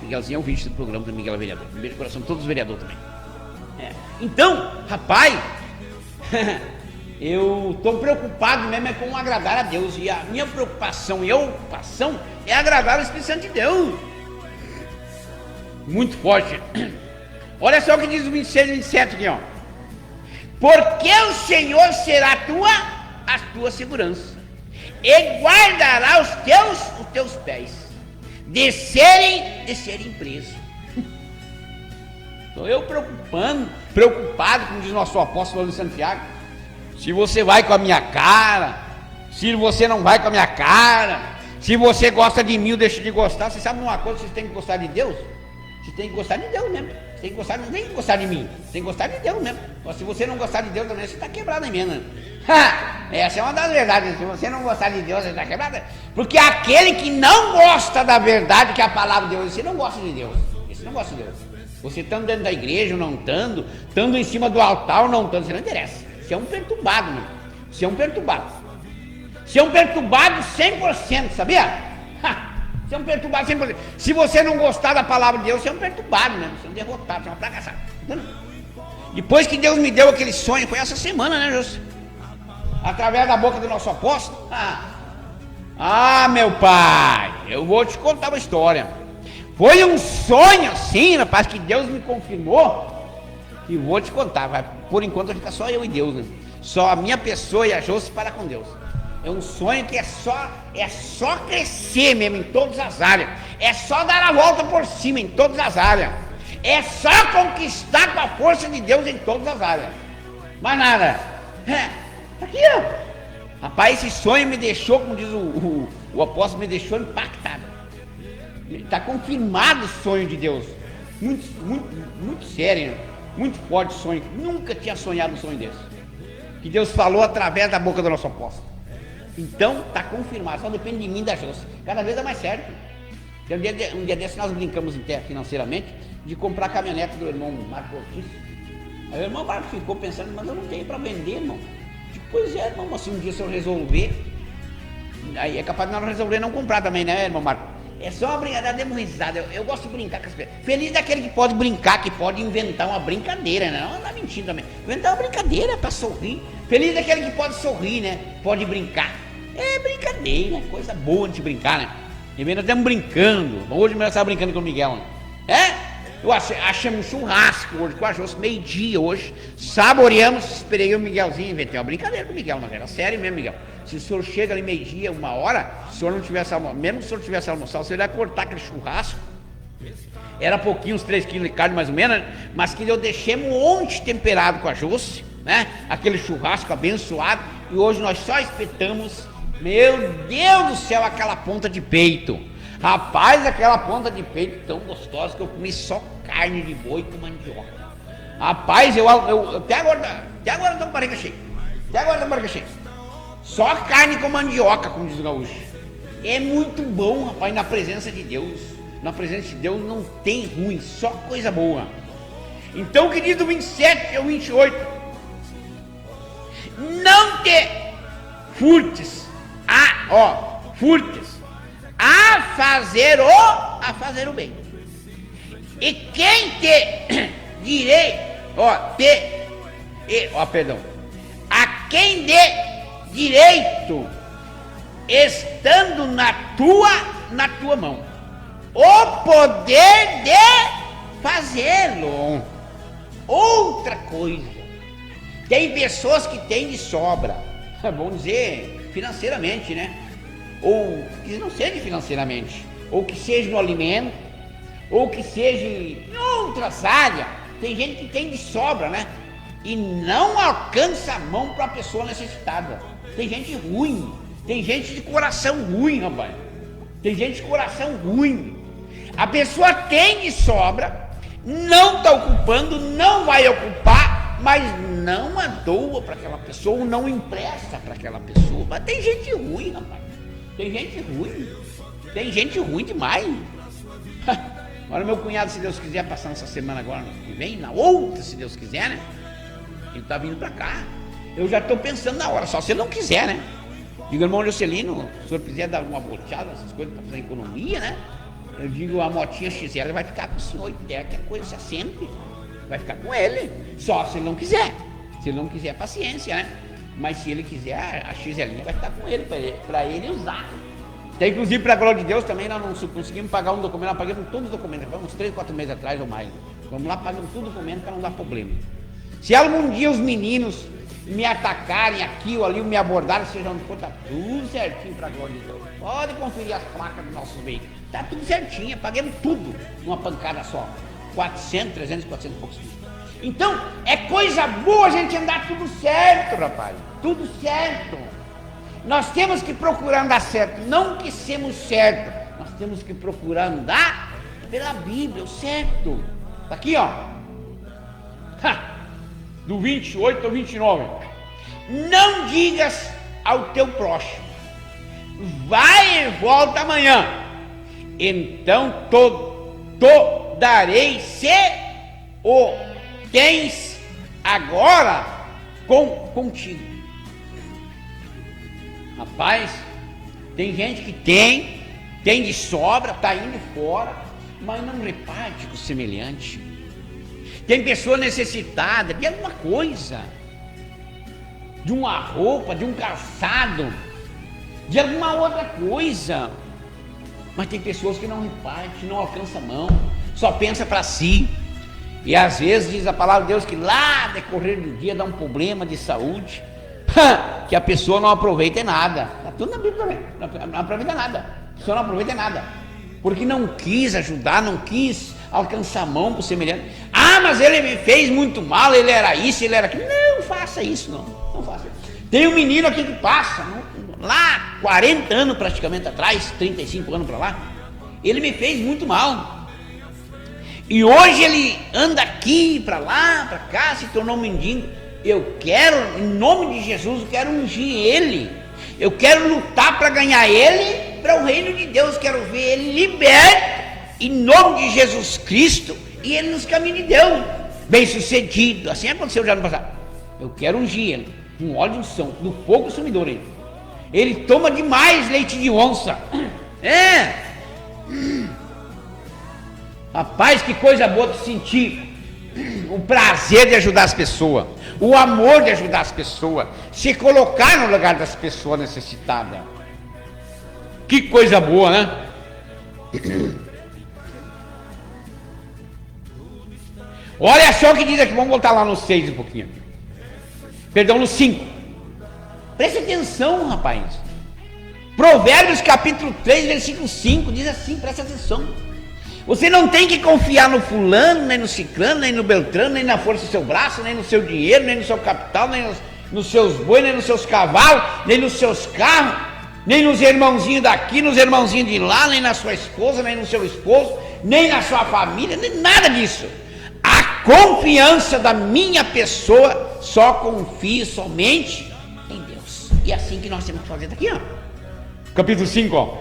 Miguelzinho é o vídeo do programa do Miguel Vereador. Um beijo no coração de todos os vereadores também. Então, rapaz, eu estou preocupado mesmo com agradar a Deus. E a minha preocupação e ocupação é agradar o Espírito Santo de Deus. Muito forte. Olha só o que diz o 26 e 27 aqui, ó. Porque o Senhor será a tua segurança, e guardará os teus pés de serem presos. Estou eu preocupado, como diz nosso apóstolo de Santiago. Se você vai com a minha cara, se você não vai com a minha cara, se você gosta de mim ou deixa de gostar. Você sabe uma coisa, você tem que gostar de Deus? Você tem que gostar de Deus mesmo. Você tem que gostar, nem gostar de mim, você tem que gostar de Deus mesmo. Mas se você não gostar de Deus também, você está quebrado em mim, essa é uma das verdades. Se você não gostar de Deus, você está quebrado. Porque aquele que não gosta da verdade, que é a palavra de Deus, você não gosta de Deus. Esse não gosta de Deus. Você estando dentro da igreja ou não estando, estando em cima do altar ou não estando, você não interessa. Você é um perturbado, né? Você é um perturbado. Você é um perturbado 100%, sabia? Você é um perturbado 100%. Se você não gostar da palavra de Deus, você é um perturbado, né? Você é um derrotado, você é um fracassado. Depois que Deus me deu aquele sonho, foi essa semana, né, José? Através da boca do nosso apóstolo. Meu pai, eu vou te contar uma história. Foi um sonho assim, rapaz, que Deus me confirmou. E vou te contar, por enquanto vai ficar só eu e Deus, né? Só a minha pessoa e a José para com Deus. É um sonho que é só crescer mesmo em todas as áreas. É só dar a volta por cima em todas as áreas. É só conquistar com a força de Deus em todas as áreas. Mais nada. Aqui, ó. Rapaz, esse sonho me deixou, como diz o apóstolo, me deixou impactado. Está confirmado o sonho de Deus. Muito sério, muito forte sonho. Nunca tinha sonhado um sonho desse. Que Deus falou através da boca do nosso apóstolo. Então, está confirmado. Só depende de mim e da José. Cada vez é mais certo. Um dia desse nós brincamos financeiramente de comprar a caminhonete do irmão Marco Ortiz. Aí o irmão Marco ficou pensando, mas eu não tenho para vender, irmão. Pois é, irmão, assim um dia se eu resolver, aí é capaz de não resolver não comprar também, né, irmão Marco? É só uma brincadeira, demos risada. Eu gosto de brincar com as pessoas. Feliz daquele que pode brincar, que pode inventar uma brincadeira, né? Não anda mentindo também. Inventar uma brincadeira para sorrir. Feliz daquele que pode sorrir, né? Pode brincar. É brincadeira, é coisa boa de brincar, né? E nós estamos brincando. Hoje nós estávamos brincando com o Miguel, né? Eu achei um churrasco hoje com a José, meio-dia hoje. Saboreamos, esperei o Miguelzinho, inventei uma brincadeira com o Miguel, mas era sério mesmo, Miguel. Se o senhor chega ali meio-dia, 1h, se o senhor não tivesse almoçado, mesmo se o senhor tivesse almoçado, você ia cortar aquele churrasco. Era pouquinho, uns 3 quilos de carne mais ou menos, né? Mas que eu deixei um monte temperado com a José, né? Aquele churrasco abençoado. E hoje nós só espetamos, meu Deus do céu, aquela ponta de peito. Rapaz, aquela ponta de peito tão gostosa que eu comi só carne de boi com mandioca. Rapaz, eu até agora tô com barriga cheia. Só carne com mandioca, como diz o gaúcho. É muito bom, rapaz, na presença de Deus. Na presença de Deus não tem ruim, só coisa boa. Então, o que diz do 27 ao 28? Não te furtes. Furtes. A fazer o bem. E quem te direi, a quem dê direito, estando na tua mão, o poder de fazê-lo. Outra coisa, tem pessoas que têm de sobra, vamos dizer, financeiramente, né? Ou que não seja financeiramente, ou que seja no alimento, ou que seja em outras áreas. Tem gente que tem de sobra, né? E não alcança a mão para a pessoa necessitada. Tem gente ruim, tem gente de coração ruim, rapaz. Tem gente de coração ruim. A pessoa tem de sobra, não está ocupando, não vai ocupar, mas não a doa para aquela pessoa, ou não empresta para aquela pessoa. Mas tem gente ruim, rapaz. Tem gente ruim demais. Agora meu cunhado, se Deus quiser, passar nessa semana agora que vem, na outra, se Deus quiser, né? Ele tá vindo pra cá. Eu já tô pensando na hora, só se ele não quiser, né? Digo, irmão Jocelino, se o senhor quiser dar uma boteada, essas coisas pra fazer economia, né? Eu digo, a motinha XL vai ficar com o senhor, e der que a coisa se assente, vai ficar com ele. Só se ele não quiser. Se ele não quiser, paciência, né? Mas se ele quiser, a XL vai ficar com ele, para ele usar. Até inclusive, para a glória de Deus, também nós não conseguimos pagar um documento, nós pagamos todos os documentos, uns 3, 4 meses atrás ou mais. Vamos lá, pagamos tudo o documento para não dar problema. Se algum dia os meninos me atacarem aqui ou ali, me abordarem, seja onde for, tá tudo certinho para a glória de Deus. Pode conferir as placas dos nossos veículos. Tá tudo certinho, pagamos tudo numa pancada só. 400, 300, 400 e poucos mil. Então, é coisa boa a gente andar tudo certo, rapaz. Tudo certo. Nós temos que procurar andar certo, não que sermos certo. Nós temos que procurar andar pela Bíblia, o certo. Tá aqui, ó. Do 28 ao 29. Não digas ao teu próximo, vai e volta amanhã. Então darei-se ou tens agora contigo. Rapaz, tem gente que tem de sobra, está indo fora, mas não reparte com o semelhante. Tem pessoa necessitada de alguma coisa, de uma roupa, de um calçado, de alguma outra coisa, mas tem pessoas que não repartem, não alcançam a mão, só pensa para si. E às vezes diz a palavra de Deus que lá no decorrer do dia dá um problema de saúde, que a pessoa não aproveita nada. Está tudo na Bíblia também, não aproveita nada. A pessoa não aproveita nada, porque não quis ajudar, não quis alcançar a mão para o semelhante. Ah, mas ele me fez muito mal, ele era isso, ele era aquilo. Não faça isso, não faça. Tem um menino aqui que passa, lá 40 anos praticamente atrás, 35 anos para lá, ele me fez muito mal. E hoje ele anda aqui, para lá, para cá, se tornou um mendigo. Eu quero, em nome de Jesus, eu quero ungir ele. Eu quero lutar para ganhar ele para o reino de Deus. Quero ver ele liberto, em nome de Jesus Cristo, e ele nos caminhos de Deus, bem sucedido. Assim aconteceu já no passado. Eu quero ungir ele, com óleo de unção, do fogo consumidor. Ele toma demais leite de onça. Rapaz, que coisa boa de sentir o prazer de ajudar as pessoas, o amor de ajudar as pessoas, se colocar no lugar das pessoas necessitadas. Que coisa boa, né? Olha só o que diz aqui, vamos voltar lá no 6 um pouquinho. Perdão, no 5. Preste atenção, rapaz. Provérbios capítulo 3, versículo 5, diz assim, presta atenção. Você não tem que confiar no fulano, nem no ciclano, nem no beltrano, nem na força do seu braço, nem no seu dinheiro, nem no seu capital, nem nos seus bois, nem nos seus cavalos, nem nos seus carros, nem nos irmãozinhos daqui, nos irmãozinhos de lá, nem na sua esposa, nem no seu esposo, nem na sua família, nem nada disso. A confiança da minha pessoa só confia somente em Deus. E é assim que nós temos que fazer daqui, ó. Capítulo 5, ó.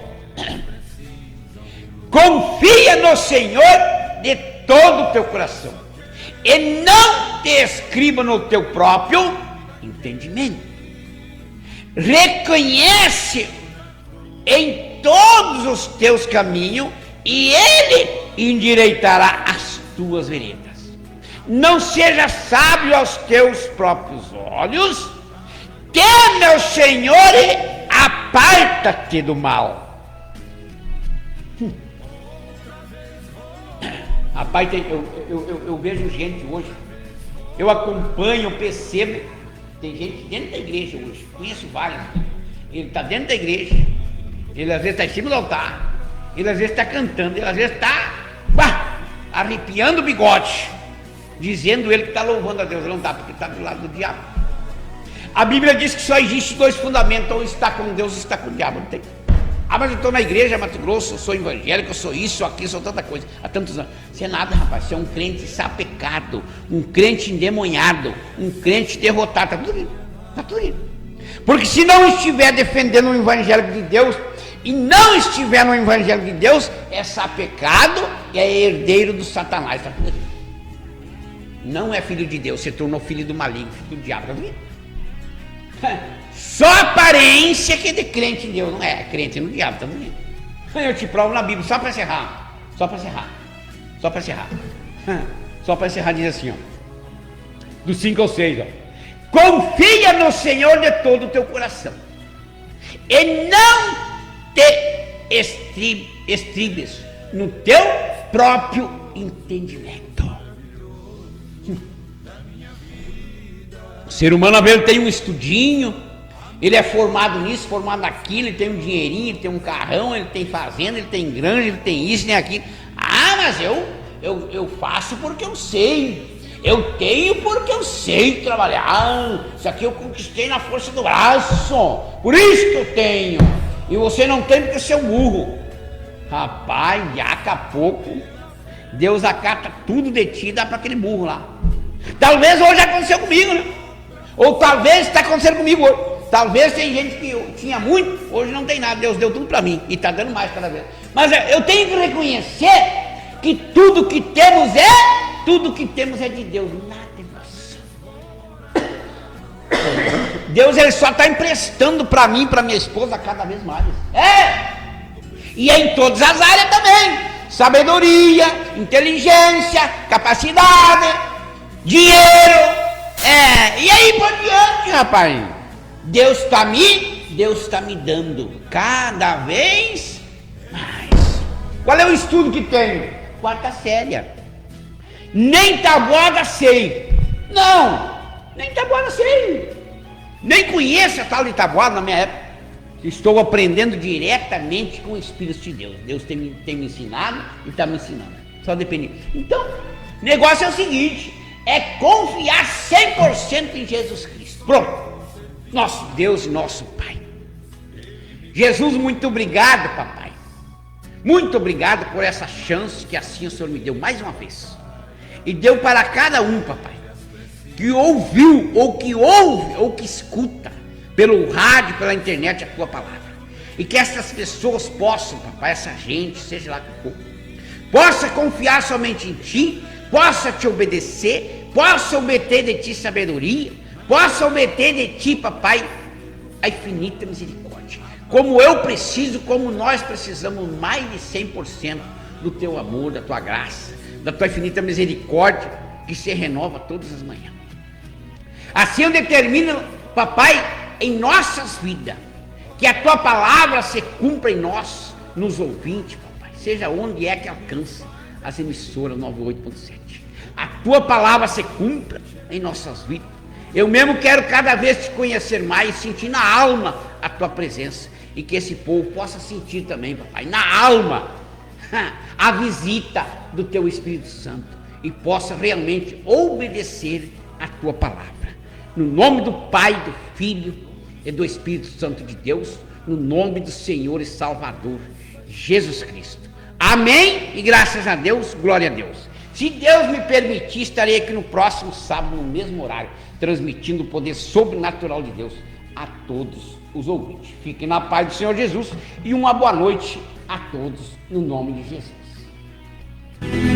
Confia no Senhor de todo o teu coração, e não te escriba no teu próprio entendimento. Reconhece em todos os teus caminhos, e Ele endireitará as tuas veredas. Não seja sábio aos teus próprios olhos, teme ao Senhor e aparta-te do mal. Rapaz, eu vejo gente hoje, eu acompanho, eu percebo, tem gente dentro da igreja hoje, conheço vários, ele está dentro da igreja, ele às vezes está em cima do altar, ele às vezes está cantando, ele às vezes está arrepiando o bigode, dizendo ele que está louvando a Deus. Ele não está, porque está do lado do diabo. A Bíblia diz que só existe dois fundamentos, ou está com Deus ou está com o diabo. Não tem. Ah, mas eu estou na igreja, Mato Grosso, eu sou evangélico, eu sou isso, aquilo, sou tanta coisa, há tantos anos. Você é nada, rapaz, você é um crente sapecado, um crente endemoniado, um crente derrotado, está tudo isso, está tudo isso. Porque se não estiver defendendo o evangelho de Deus, e não estiver no evangelho de Deus, é sapecado e é herdeiro do Satanás, está tudo isso. Não é filho de Deus, se tornou filho do maligno, filho do diabo, está tudo isso. Só aparência que é de crente em Deus, não é crente no diabo, tá vendo? Eu te provo na Bíblia, só para encerrar, diz assim, ó, do 5 ao 6, ó. Confia no Senhor de todo o teu coração, e não te estribes no teu próprio entendimento. O ser humano, às vezes, tem um estudinho, ele é formado nisso, formado naquilo, ele tem um dinheirinho, ele tem um carrão, ele tem fazenda, ele tem granja, ele tem isso, tem aquilo. Ah, mas eu faço porque eu sei, eu tenho porque eu sei trabalhar, isso aqui eu conquistei na força do braço, por isso que eu tenho, e você não tem porque você é um burro. Rapaz, daqui a pouco, Deus acata tudo de ti e dá para aquele burro lá. Talvez hoje aconteceu comigo, né? Ou talvez está acontecendo comigo hoje. Talvez tem gente que tinha muito, hoje não tem nada, Deus deu tudo para mim, e está dando mais cada vez. Mas eu tenho que reconhecer que tudo que temos é Tudo que temos é de Deus, nada é nosso. Deus, ele só está emprestando para mim e para minha esposa cada vez mais. E é em todas as áreas também. Sabedoria, inteligência, capacidade, dinheiro. E aí por diante, rapaz. Deus está me dando cada vez mais. Qual é o estudo que tenho? Quarta série. Nem tabuada sei. Não, nem tabuada sei. Nem conheço a tal de tabuada na minha época. Estou aprendendo diretamente com o Espírito de Deus. Deus tem me ensinado e está me ensinando. Só depende. Então, o negócio é o seguinte: é confiar 100% em Jesus Cristo. Pronto. Nosso Deus e nosso Pai. Jesus, muito obrigado, papai. Muito obrigado por essa chance que assim o Senhor me deu mais uma vez. E deu para cada um, papai, que ouviu, ou que ouve, ou que escuta pelo rádio, pela internet a tua palavra. E que essas pessoas possam, papai, essa gente, seja lá que for, possa confiar somente em ti, possa te obedecer, possa obter de ti sabedoria, possa obter de ti, papai, a infinita misericórdia. Como eu preciso, como nós precisamos mais de 100% do teu amor, da tua graça, da tua infinita misericórdia, que se renova todas as manhãs. Assim eu determino, papai, em nossas vidas, que a tua palavra se cumpra em nós, nos ouvintes, papai, seja onde é que alcança as emissoras 98.7. A tua palavra se cumpra em nossas vidas. Eu mesmo quero cada vez te conhecer mais, sentir na alma a tua presença, e que esse povo possa sentir também, papai, na alma, a visita do teu Espírito Santo, e possa realmente obedecer a tua palavra. No nome do Pai, do Filho e do Espírito Santo de Deus, no nome do Senhor e Salvador Jesus Cristo. Amém? E graças a Deus, glória a Deus. Se Deus me permitir, estarei aqui no próximo sábado, no mesmo horário, transmitindo o poder sobrenatural de Deus a todos os ouvintes. Fiquem na paz do Senhor Jesus e uma boa noite a todos, no nome de Jesus.